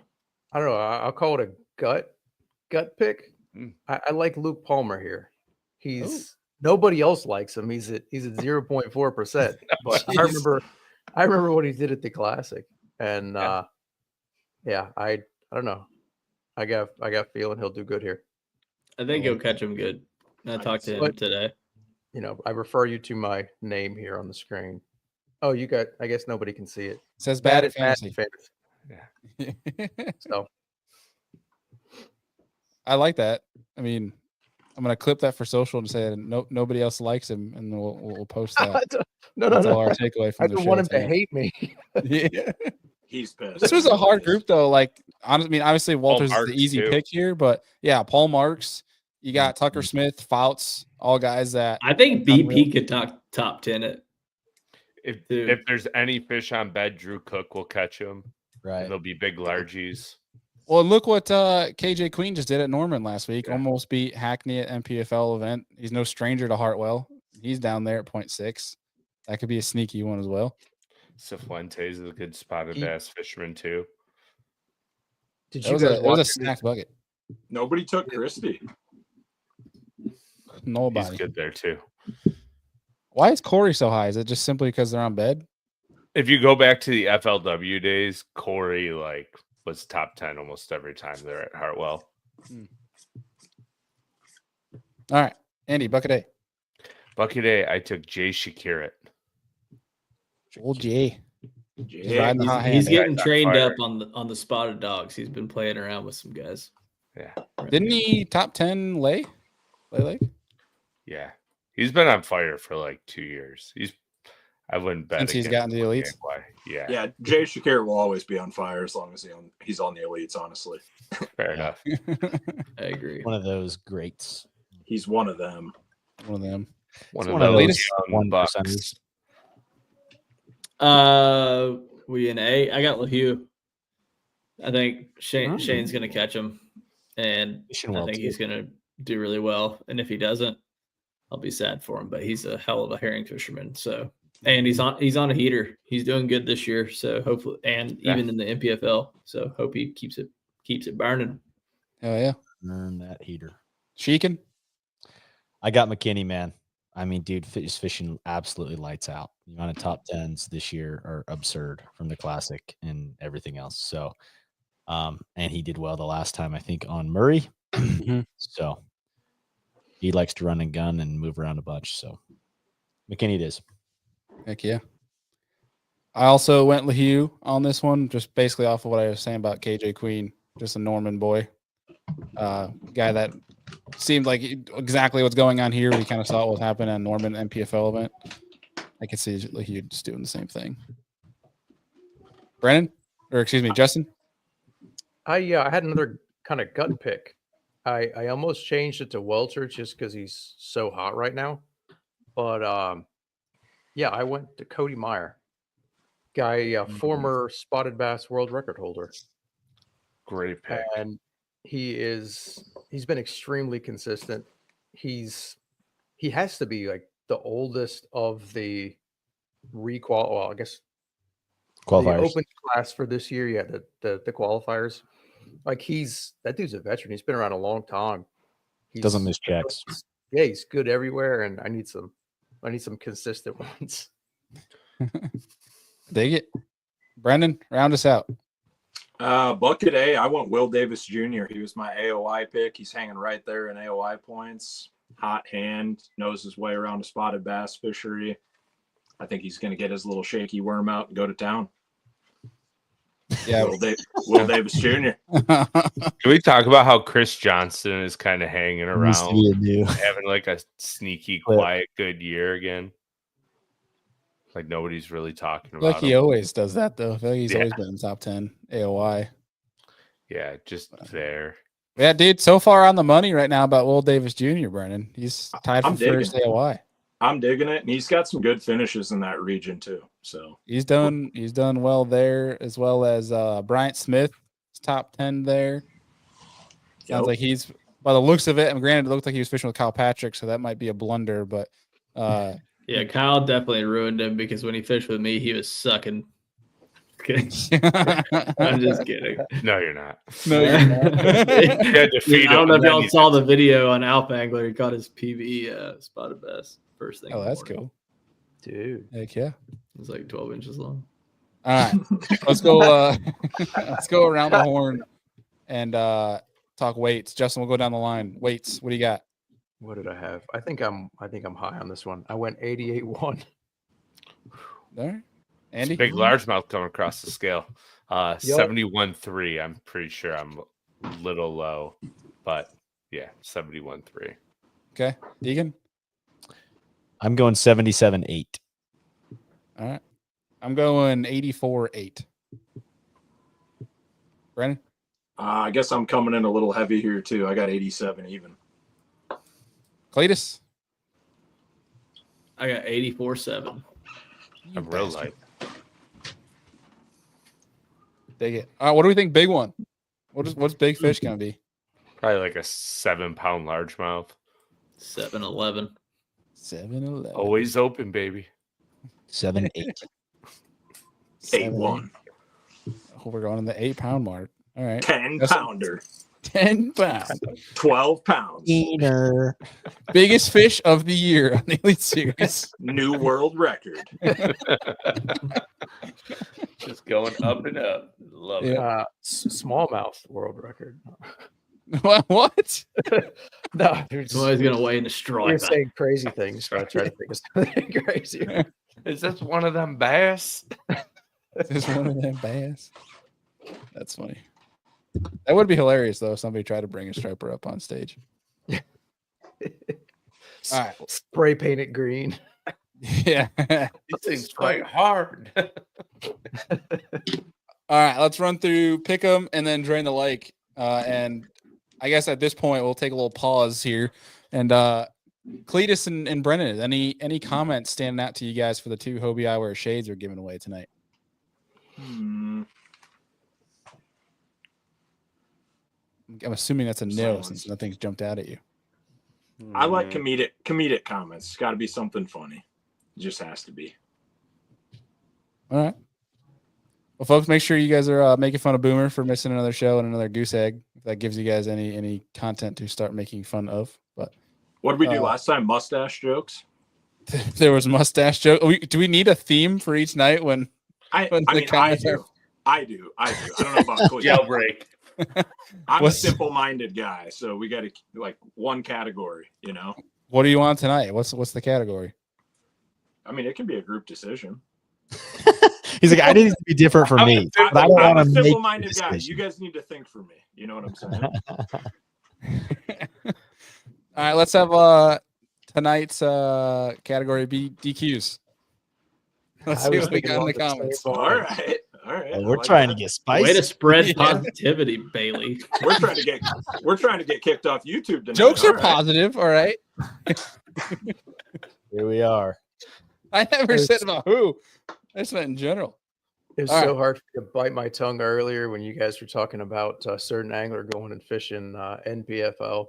don't know, I'll call it a gut pick. Mm. I like Luke Palmer here. He's nobody else likes him. He's at 0.4%. But I remember what he did at the Classic. And yeah, I don't know. I got a feeling he'll do good here. I think he'll catch him good. I talked to him But- today. You know, I refer you to my name here on the screen. Oh, you got, I guess nobody can see it. Says bad at Bad fantasy. So I like that. I mean, I'm gonna clip that for social and say that nobody else likes him, and we'll post that. no. Our takeaway from I the don't show want him to today. hate me. Yeah. He's pissed. This was a hard group though. Like, honestly, I mean, obviously Walters is Marks, the easy too. pick here, but yeah, Paul Marks. You got Tucker Smith, Fouts, all guys that I think Unreal. BP could top 10 it. If Dude. there's any fish on bed, Drew Cook will catch them. Right. And they'll be big largies. Well, look what KJ Queen just did at Norman last week. Yeah. Almost beat Hackney at MPFL event. He's no stranger to Hartwell. He's down there at 0.6. That could be a sneaky one as well. Cifuentes is a good spotted He- bass fisherman too. Did It you was guys a watch stacked bucket. Nobody took Christie. He's Nobody. good there too. Why is Corey so high? Is it just simply because they're on bed? If you go back to the FLW days, Corey was top 10 almost every time they're at Hartwell. All right, Andy, bucket A. Bucket A, I took Jay Shakirat. Old Jay. Yeah. riding the hot hand. He's That getting guy's on trained fire. up on the spotted dogs. He's been playing around with some guys. Yeah. Didn't he top 10 Lake? Lake? Yeah. He's been on fire for like 2 years. I wouldn't bet Since he's against gotten to the him elites? why. Yeah. Yeah, Jay Shakir will always be on fire as long as he's on the elites, honestly. Fair enough. I agree. One of those greats. He's one of them. One of them. One It's of one of those those young one bucks. percenters. We in A. I got LaHue. I think Hmm. Shane's gonna catch him, and Fishing I well, think too. he's gonna do really well. And if he doesn't, I'll be sad for him. But he's a hell of a herring fisherman. So, and he's on a heater. He's doing good this year. So hopefully, and Yeah. even in the MPFL. So hope he keeps it burning. Oh, yeah. Earn that heater. Sheekin? I got McKinney, man. I mean, dude, fishing absolutely lights out. The amount of top 10s this year are absurd from the Classic and everything else. So, and he did well the last time, I think, on Murray. Mhm. So he likes to run and gun and move around a bunch. So McKinney it is. Heck yeah. I also went LaHue on this one, just basically off of what I was saying about KJ Queen, just a Norman boy. Guy that seemed like exactly what's going on here. We kind of saw what was happening at Norman MPFL event. I could see LaHue just doing the same thing. Brennan? Or excuse me, Justin? I had another kind of gut pick. I almost changed it to Welter just because he's so hot right now. But yeah, I went to Cody Meyer, guy, former spotted bass world record holder, Great pick. and he's been extremely consistent. He has to be like the oldest of the well, I guess the Qualifiers. open class for this year. Yeah, the qualifiers. Like that dude's a veteran. He's been around a long time. Doesn't miss checks. Yeah, he's good everywhere, and I need some consistent ones. Dig it. Brendan, round us out. Bucket A, I went Will Davis Jr. He was my AOI pick. He's hanging right there in AOI points. Hot hand, knows his way around a spotted bass fishery. I think he's going to get his little shaky worm out and go to town. Yeah. Will Davis Jr. Can we talk about how Chris Johnson is kind of hanging Needs to around, be a new. having like a sneaky, Clip. quiet, good year again? Like nobody's really talking I feel like about he him. always does that though. I feel like he's Yeah. always been in the top 10 AOI. Yeah, just there. Yeah, dude. So far on the money right now about Will Davis Jr. Brennan. He's tied I'm for first AOI. I'm digging it, and he's got some good finishes in that region too. So He's done well there, as well as Bryant Smith, top 10 there. Sounds like he's, by the looks of it, and granted, it looked like he was fishing with Kyle Patrick, so that might be a blunder, but Yeah, Kyle definitely ruined him because when he fished with me, he was sucking. I'm just kidding. No, you're not. No, you're not. You had to feed I don't him, know if and then y'all you saw the video on Alpha Angler. He caught his PB spotted bass first thing. Oh, in the that's morning. cool. Dude. Heck yeah. It was like 12 inches long. All right. Let's go let's go around the horn and talk weights. Justin, we'll go down the line. Weights, what do you got? What did I have? I think I'm high on this one. I went 88.1. There. Andy? Big largemouth coming across the scale. 71.3. I'm pretty sure I'm a little low, but yeah, 71.3. Okay. Deegan? I'm going 77.8. All right. I'm going 84.8. Brennan? I guess I'm coming in a little heavy here too. I got 87 even. Cletus? I got 84.7. I'm real light. Dig it. All right. What do we think big one? What's big fish going to be? Probably like a 7-pound largemouth. 7-11. 7-11. Always open, baby. 7.8. 8-1. Oh, we're going in the 8-pound mark. All right. 10-pounder. 10 pounds. 12 pounds. Eater. Biggest fish of the year on the Elite Series. New world record. Just going up and up. Love it. Smallmouth world record. What? No, you're Somebody's going to weigh and destroy you're that. saying crazy things. So I try to think of something crazier. Is this one of them bass? Is one of them bass? That's funny. That would be hilarious though if somebody tried to bring a striper up on stage. All right. Spray paint it green. Yeah. These things quite hard. All right, let's run through pick them and then drain the lake. And I guess at this point we'll take a little pause here. And Cletus and Brennan, any comments standing out to you guys for the 2 Hobie Eyewear shades we're giving away tonight? I'm assuming that's a no Silence. since nothing's jumped out at you. I like comedic comments. It's got to be something funny. It just has to be. All right. Well, folks, make sure you guys are making fun of Boomer for missing another show and another goose egg. If that gives you guys any content to start making fun of. But What did we do last time? Mustache jokes? there was mustache joke. Do we need a theme for each night when I the mean, comments I do. I don't know about Cleve. Jailbreak. I'm What's- a simple-minded guy, so we got to like one category, you know? What do you want tonight? What's the category? I mean, it can be a group decision. He's like, I need it to be different for me. But I don't I'm a want to make simple-minded the guy. decision. You guys need to think for me. You know what I'm saying? All right, let's have tonight's category be DQs. Let's see what we got in the comments. All right. We're trying to get spicy. Way to spread positivity, Bailey. We're trying to get kicked off YouTube tonight. Jokes All are right. positive, all right. Here we are. I never said about who. I just meant in general. It was All so hard to bite my tongue earlier when you guys were talking about a certain angler going and fishing NPFL.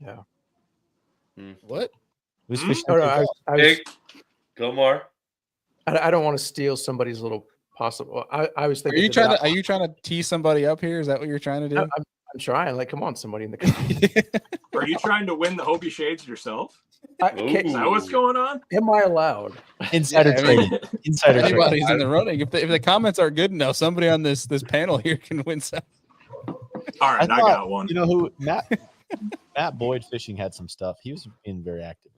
Yeah. What? Who's fishing? No, I was, Gilmore. I don't want to steal somebody's little possible. I was Are thinking. you trying to tee somebody up here? Is that what you're trying to do? I'm trying. Like, come on, somebody in the comments. Are you trying to win the Hobie Shades yourself? Is Is that what's going on? Am I allowed? Insider Yeah, I mean, trading. Insider trading. Anybody's in the running. If the comments are good enough, somebody on this panel here can win some. All right, I got one. You know who? Matt Boyd Fishing had some stuff. He was being very active.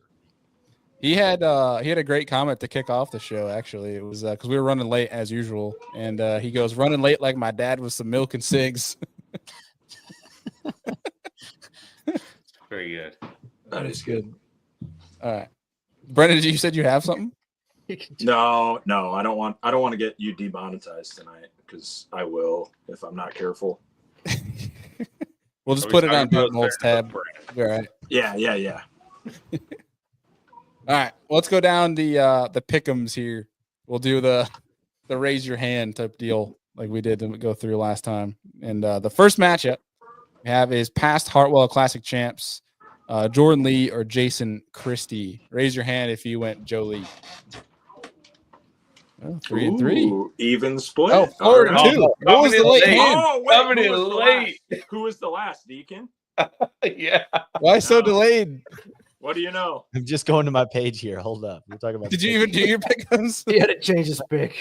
He had a great comment to kick off the show. Actually, it was because we were running late as usual, and he goes, "Running late like my dad with some milk and cigs." Very good. That is good. All right, Brendan, you said you have something. No, I don't want to get you demonetized tonight because I will if I'm not careful. We'll just Are we put it talking on Dirt about Molds Fair tab. Enough? All right. Yeah. All right, let's go down the pick'ems here. We'll do the raise your hand type deal like we did to go through last time. And the first matchup we have is past Hartwell Classic champs, Jordan Lee or Jason Christie. Raise your hand if you went Joe Lee. Oh, 3 and 3. Ooh, even split. Oh, 4 and 2. Oh, What was the late late. hand? Oh, wait, Coming who in was the late. last? Who was the last, Deacon? Yeah. Why so No. delayed? What do you know? I'm just going to my page here. Hold up. We're talking about. Did you even do your pick'ems? He had to change his pick.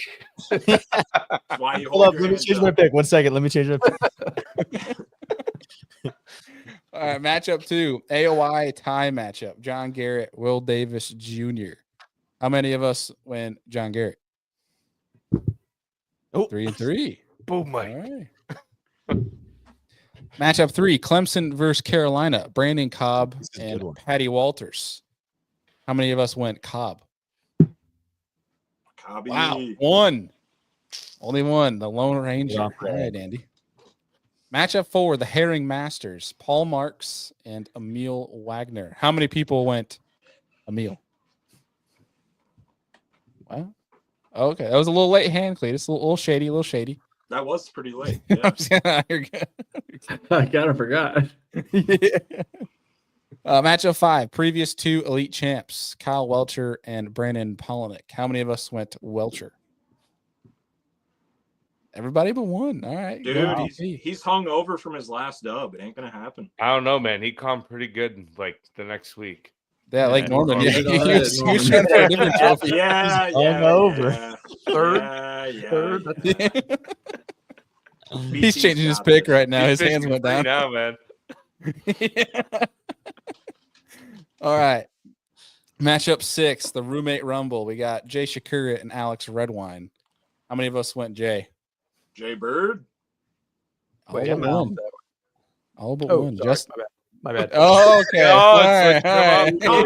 Why you Hold hold up. your Let me hands change up? my pick. 1 second. Let me change my pick. All right, matchup 2, AOI tie matchup. John Garrett, Will Davis Jr. How many of us went John Garrett? Oh. 3 and 3. Boom, All Mike. right. Matchup 3, Clemson versus Carolina. Brandon Cobb This is a good and one. Patty Walters. How many of us went Cobb? Cobby. Wow, one. Only one. The Lone Ranger. off All that. right, Andy. Matchup 4, the Herring Masters. Paul Marks and Emil Wagner. How many people went Emil? Wow. Okay, that was a little late hand, Cletus. A little shady, That was pretty late. Yeah. You're good. I kind of forgot. Yeah. Matchup 5, previous 2 elite champs, Kyle Welcher and Brandon Polinick. How many of us went Welcher? Everybody but one. All right. Dude, go he's hung over from his last dub. It ain't gonna happen. I don't know, man. He calmed pretty good like the next week. Yeah, like Yeah, Norman. Yeah, he he did was all right, trying for a different trophy. Yeah, hungover. Third. He's BT's changing his got pick this. right now. He's His hands fishing went free down. now, man. Yeah. All right. Matchup 6, the roommate rumble. We got Jay Shakura and Alex Redwine. How many of us went Jay? Jay Bird. All Wait, but I'm out. one. All but Oh, one. sorry, Just my bad. oh, okay. Oh, All it's right, switching all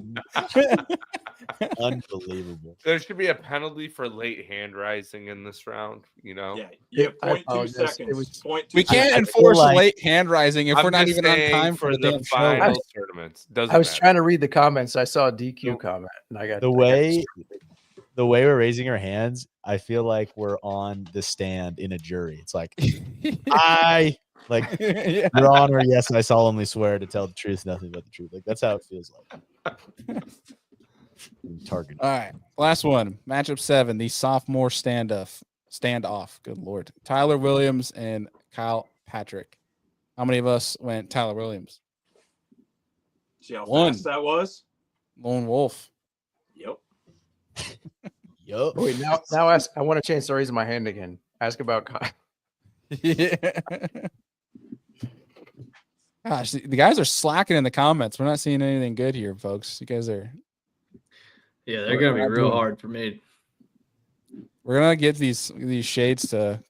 them right. Come on. Unbelievable. There should be a penalty for late hand rising in this round. You know. Yeah, you have I 0.2 apologize. It seconds. was- 0.2 We can't seconds. enforce like- late hand rising if I'm we're not just even on saying time for the damn show. final tournaments. Doesn't I was matter. trying to read the comments. I saw a DQ So, comment, and I got The way we're raising our hands, I feel like we're on the stand in a jury. It's like, Yeah. Your Honor, yes, I solemnly swear to tell the truth, nothing but the truth. Like that's how it feels like. Target. All right. Last one. Matchup 7, the sophomore standoff. Good Lord. Tyler Williams and Kyle Patrick. How many of us went Tyler Williams? See how One. fast that was? Lone Wolf. Yep. Yup. Wait, now ask. I want a chance to raise my hand again. Ask about Kyle. Yeah. Gosh, the guys are slacking in the comments. We're not seeing anything good here, folks. You guys are. Yeah, they're gonna be real hard for me. We're gonna get these shades to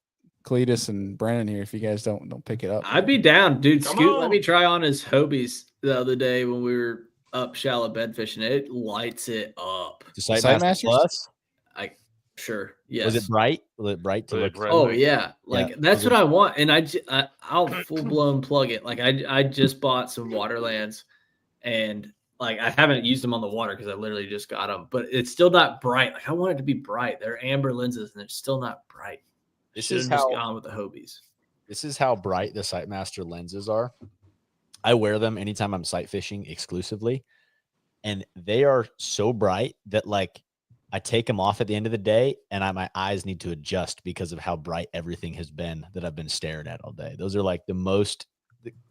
Cletus and Brandon here if you guys don't pick it up. I'd be down, dude. Come Scoot let on. me try on his Hobies the other day when we were up shallow bed fishing. It lights it up. The Sight Sightmaster Masters? Plus. Sure. Yes. Was it bright? Was it bright to Was it look? bright? Oh yeah, like that's Was what it- I want, and I'll full blown plug it. Like I just bought some Waterlands, and like I haven't used them on the water because I literally just got them, but it's still not bright. Like I want it to be bright. They're amber lenses, and they're still not bright. This Should is have just how gone with the Hobies. This is how bright the Sightmaster lenses are. I wear them anytime I'm sight fishing exclusively, and they are so bright that like I take them off at the end of the day, and my eyes need to adjust because of how bright everything has been that I've been staring at all day. Those are like the most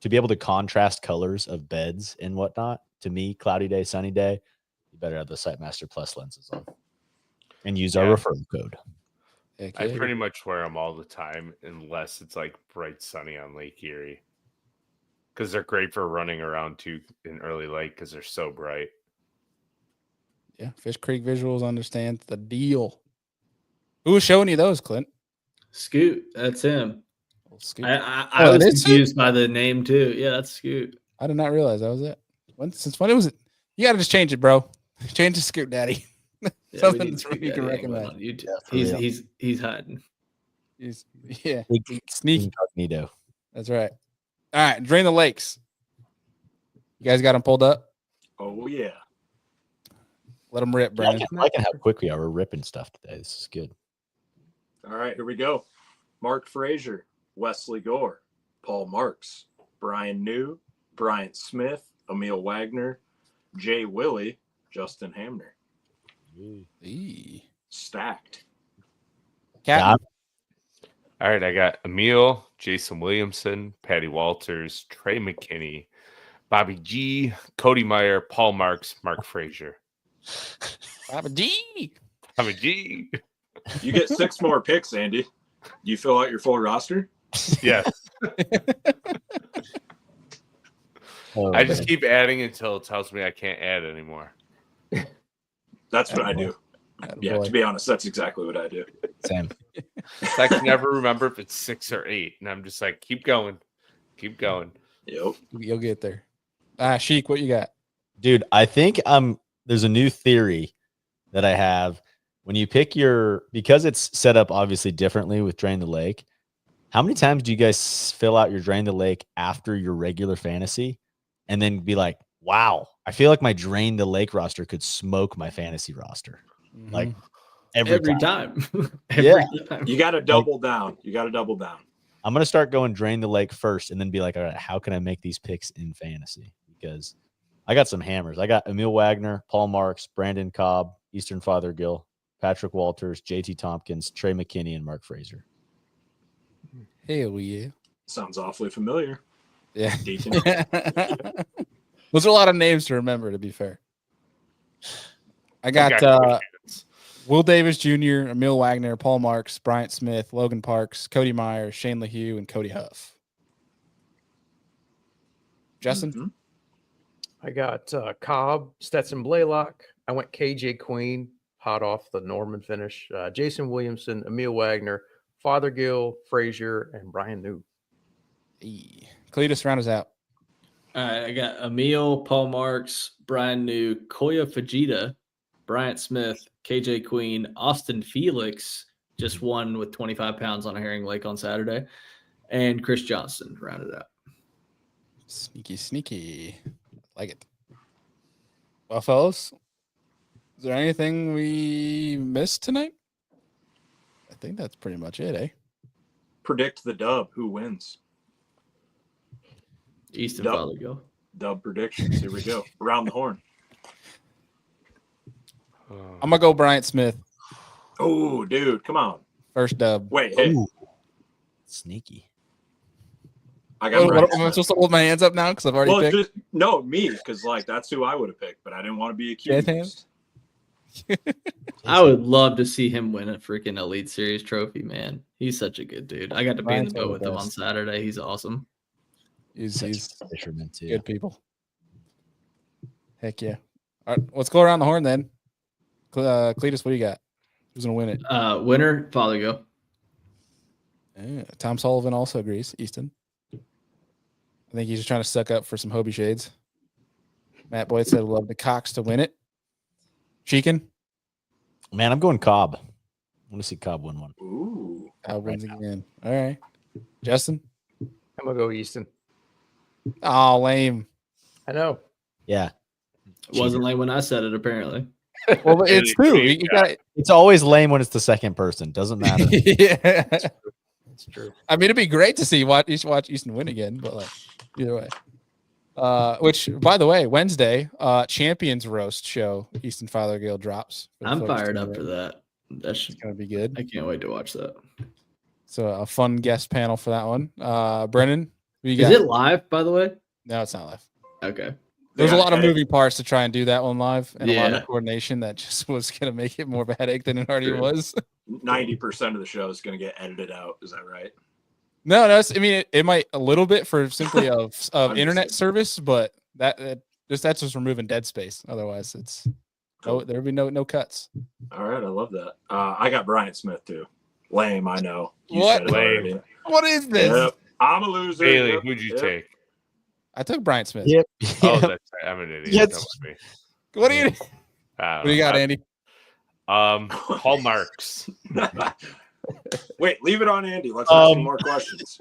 to be able to contrast colors of beds and whatnot. To me, cloudy day, sunny day, you better have the Sightmaster Plus lenses on and use our Yeah. referral code. Heck I yeah. pretty much wear them all the time unless it's like bright sunny on Lake Erie. Because they're great for running around too in early light because they're so bright. Yeah, Fish Creek Visuals understands the deal. Who was showing you those, Clint? Scoot, that's him. Old Scoot. I Oh, was that is confused by the name too. Yeah, that's Scoot. I did not realize that was it. Since when it was it? You got to just change it, bro. Change to Scoot Daddy. Yeah, we Something need that's to really get you can that recognize. on YouTube. Yeah, for real. He's hiding. Yeah, Big sneaky. incognito. That's right. All right, drain the lakes. You guys got them pulled up? Oh yeah. Let them rip, Brandon. I'm liking how quick we are. We're ripping stuff today. This is good. All right, here we go. Mark Frazier, Wesley Gore, Paul Marks, Brian New, Bryant Smith, Emil Wagner, Jay Willie, Justin Hamner. Eee. Stacked. Captain. All right, I got Emil, Jason Williamson, Patty Walters, Trey McKinney, Bobby G, Cody Meyer, Paul Marks, Mark Frazier. Papa G. Bobby G. You get 6 more picks, Andy. You fill out your full roster? Yes. Oh, I just keep adding until it tells me I can't add anymore. That's what I do. Yeah, Boy. to be honest, that's exactly what I do. Same. So I can never remember if it's 6 or 8. And I'm just like, keep going. Keep going. Yep. You'll get there. Sheik, what you got? Dude, I think there's a new theory that I have. When you pick because it's set up obviously differently with Drain the Lake, how many times do you guys fill out your Drain the Lake after your regular fantasy and then be like, wow, I feel like my Drain the Lake roster could smoke my fantasy roster? Like every time. Every time. You got to double down. You got to double down. I'm going to start going Drain the Lake first and then be like, all right, how can I make these picks in fantasy? Because I got some hammers. I got Emil Wagner, Paul Marks, Brandon Cobb, Eastern Fothergill, Patrick Walters, JT Tompkins, Trey McKinney, and Mark Frazier. Hell yeah. Sounds awfully familiar. Yeah. Decent. Those are a lot of names to remember, to be fair. I got Will Davis Jr., Emil Wagner, Paul Marks, Bryant Smith, Logan Parks, Cody Meyer, Shane LaHue, and Cody Huff. Justin? Mm-hmm. I got Cobb, Stetson Blaylock. I went KJ Queen, hot off the Norman finish. Jason Williamson, Emil Wagner, Fothergill, Frazier, and Brian New. Hey. Cletus, round us out. All right, I got Emil, Paul Marks, Brian New, Koya Fujita, Bryant Smith, KJ Queen, Austin Felix just won with 25 pounds on a herring lake on Saturday, and Chris Johnston rounded out. Sneaky. Like it. Well, fellas, is there anything we missed tonight? I think that's pretty much it, eh? Predict the dub. Who wins? Easton Dub. Fothergill. Dub predictions. Here we go. Around the horn. I'm going to go Bryant Smith. Oh, dude. Come on. First dub. Wait. Hey. Ooh. Sneaky. I got What, am I Smith. supposed to hold my hands up now because I've already picked? No, me, because that's who I would have picked, but I didn't want to be Jazz accused. hands? I would love to see him win a freaking Elite Series trophy, man. He's such a good dude. I got to be in the boat with him on Saturday. He's awesome. He's Fisherman too. good people. Heck yeah. All right, let's go around the horn then. Cletus, what do you got? Who's going to win it? Winner, Fothergill. Yeah, Tom Sullivan also agrees. Easton. I think he's just trying to suck up for some Hobie shades. Matt Boyd said, love the Cox to win it. Cheekin? Man, I'm going Cobb. I want to see Cobb win one. Ooh. Cobb wins again. All right. Justin? I'm going to go Easton. Oh, lame. I know. Yeah. It wasn't lame when I said it, apparently. Well, but it's true. You got It's always lame when it's the second person. Doesn't matter. yeah. It's true. I mean, it'd be great to see watch Easton win again, but like either way. Which, by the way, Wednesday, Champions Roast show, Easton Fothergill drops. I'm fired up for that. It's gonna be good. I can't wait to watch that. So a fun guest panel for that one. Brennan, who you Is got? it live, by the way? No, it's not live. Okay. There's a lot of Hey, moving parts to try and do that one live, and a lot Yeah. of coordination that just was gonna make it more of a headache than it already was. 90% of the show is going to get edited out. Is that right? No, I mean it might a little bit for simply of I'm internet just- service, but that's just removing dead space. Otherwise, it's No, there'll be no cuts. All right, I love that. I got Bryant Smith too. Lame, I know. You What? said it already. What is this? Yep. I'm a loser. Bailey, Yep, who'd you yep. take? I took Bryant Smith. Yep. Oh, yep. that's right. I'm an idiot. Yes. Don't worry. What do you? I What don't do you know. got, Andy? Paul Marks. Wait, leave it on Andy. Let's ask some more questions.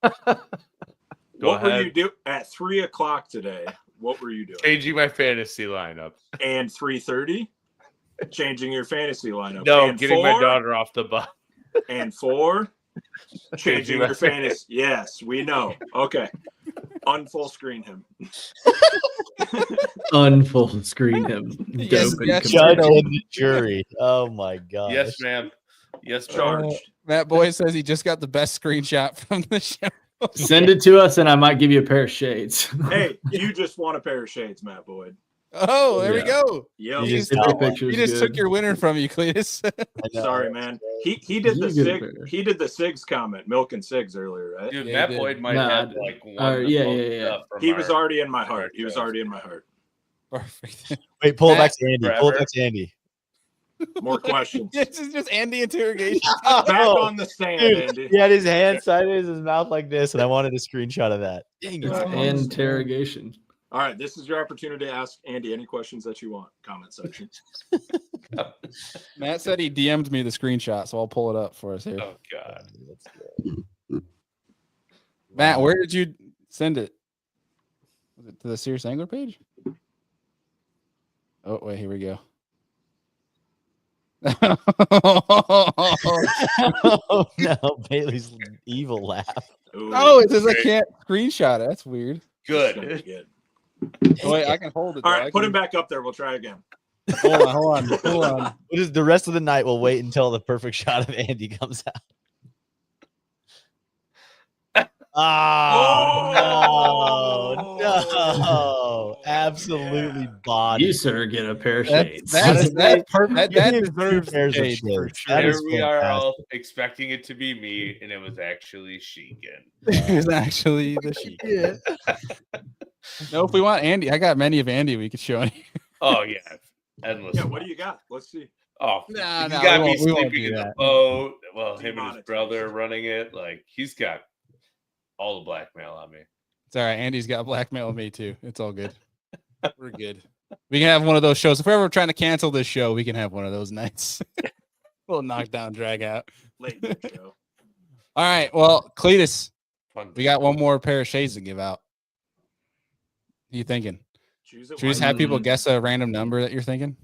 Go What were ahead. you doing at 3:00 today? What were you doing? Changing my fantasy lineup. And 3:30, changing your fantasy lineup. No, and getting my 4, daughter off the bus. And 4, changing my your fantasy. Yes, we know. Okay, unfull screen him. Unfull screen him. Yes, Dope and yes, compared. Judge and the jury. Oh my god. Yes, ma'am. Yes, ma'am. Charged. Matt Boyd says he just got the best screenshot from the show. Send it to us, and I might give you a pair of shades. Hey, you just won a pair of shades, Matt Boyd. Oh, there we Yeah. go. Yep. You just If got the one. picture's He just took good. your winner from you, Cletus. I know. Sorry, man. He did the You get a sig. pair. He did the Sigs comment, milk and Sigs earlier, right? Dude, Yeah, Matt he did. Boyd might No, have I- like one. yeah, yeah. He was already in my heart. He was already in my heart. Perfect. Wait, pull it back Matt, to Andy. Pull it forever. back to Andy. More questions. This is just Andy interrogation. Back Oh, on the stand, dude, Andy. he had his hand sideways, his mouth like this, and I wanted a screenshot of that. Dang it. Back on the stand. Interrogation. All right, this is your opportunity to ask Andy any questions that you want. Comment section. Matt said he DM'd me the screenshot, so I'll pull it up for us here. Oh God. Matt, where did you send it? Was it to the Serious Angler page? Oh, wait, here we go. Oh no, Bailey's evil laugh. Ooh, Oh, it says I Great. can't screenshot it. That's weird. this is gonna Good. be good. Oh, wait, I can hold it. All though. right, I put can- him back up there. We'll try again. Hold on. We'll just, the rest of the night, we'll wait until the perfect shot of Andy comes out. Oh, no. Absolutely body. You, sir, get a pair of That's, shades. that's perfect. Give That me a few deserves pairs of shade for shades. sure. That There is we are all fantastic. expecting it to be me, and it was actually Sheegan. It's actually the sheet. No, if we want Andy, I got many of Andy we could show you. Oh yeah, endless. Yeah, what do you got? Let's see. Oh, Nah, you nah, got we me won't- we won't sleeping do in the that. boat. Well, him and his Demonetization. brother running it. Like he's got all the blackmail on me. It's all right. Andy's got blackmail with me too. It's all good. We're good. We can have one of those shows. If we're ever trying to cancel this show, we can have one of those nights. Little knockdown, drag out. Late night show. All right. Well, Cletus, Fun we got one more pair of shades to give out. What are you thinking? Choose it. Should we just wisely. have people guess a random number that you're thinking?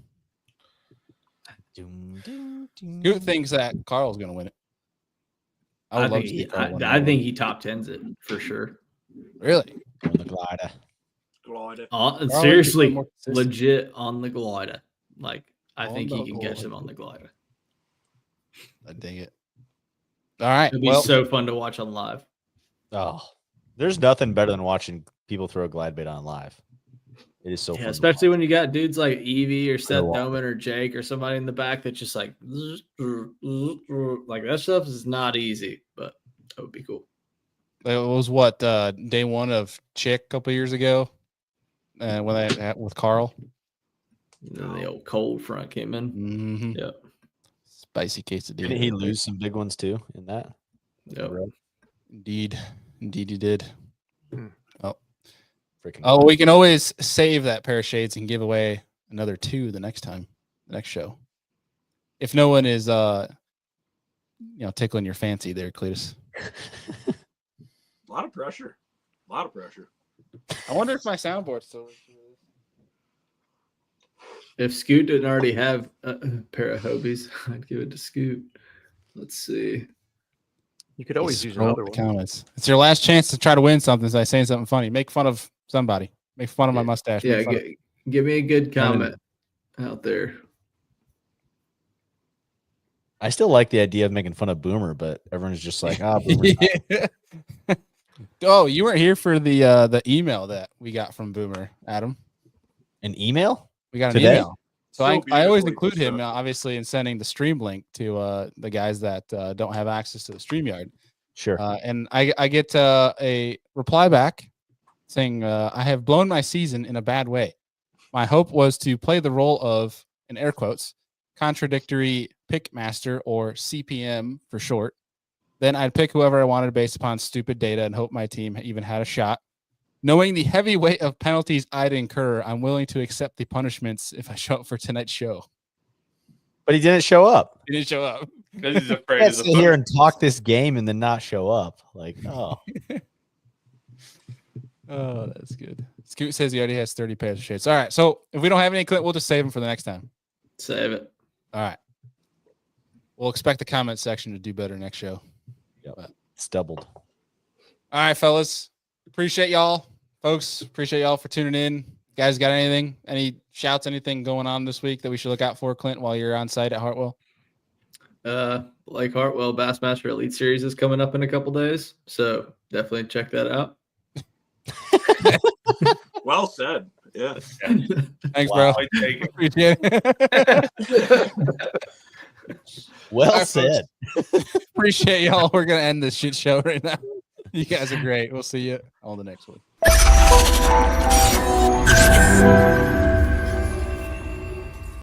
Who thinks that Carl's going to win it? I would love think to see he, Carl win I it. think he top tens it for sure. Really? On the glider. Glider. And Carl seriously, is more consistent. legit on the glider. Like I On think the he can catch glider. him on the glider. I dig it. All right. It'd be Well, so fun to watch on live. Oh, there's nothing better than watching people throw a glide bait on live. It is so Yeah, fun. to especially watch. when you got dudes like Evie or Seth watch. Doman or Jake or somebody in the back that's just like that stuff is not easy, but that would be cool. it was what day one of Chick a couple years ago, when they with Carl. And then the old cold front came in. Mm-hmm. Yep. Spicy quesadilla. Didn't he lose some big ones too in that? Yep. Indeed, he did. Freaking Oh, we can always save that pair of shades and give away another two the next show. If no one is, tickling your fancy there, Cletus. A lot of pressure. A lot of pressure. I wonder if my soundboard's still. If Scoot didn't already have a pair of Hobies, I'd give it to Scoot. Let's see. You could always use Scroll another up one. the comments. It's your last chance to try to win something by saying something funny. Make fun of somebody. Make fun of my mustache. Yeah, Make fun of- give me a good comment out there. I still like the idea of making fun of Boomer, but everyone's just like, Boomer. Yeah. Oh, you weren't here for the email that we got from Boomer, Adam. An email? We got an Today? email. So So I always beautifully include him, constructed. obviously, in sending the stream link to the guys that don't have access to the StreamYard. Sure. And I get a reply back saying, I have blown my season in a bad way. My hope was to play the role of, in air quotes, contradictory pick master, or CPM for short. Then I'd pick whoever I wanted based upon stupid data and hope my team even had a shot. Knowing the heavy weight of penalties I'd incur, I'm willing to accept the punishments if I show up for tonight's show. But he didn't show up. He didn't show up. Because he's You afraid can't of the sit here and talk this game and then not show up. Like, oh, Oh, that's good. Scoot says he already has 30 pairs of shades. All right. So if we don't have any clip, we'll just save them for the next time. Save it. All right. We'll expect the comment section to do better next show. it's doubled. All right, fellas. Appreciate y'all. Folks, appreciate y'all for tuning in. Guys, got anything? Any shouts, anything going on this week that we should look out for, Clint, while you're on site at Hartwell? Lake Hartwell Bassmaster Elite Series is coming up in a couple days. So definitely check that out. Well said. Yeah. Thanks, Wow. bro. I take it. Appreciate it. Well right, said. Appreciate y'all. We're going to end this shit show right now. You guys are great. We'll see you on the next one.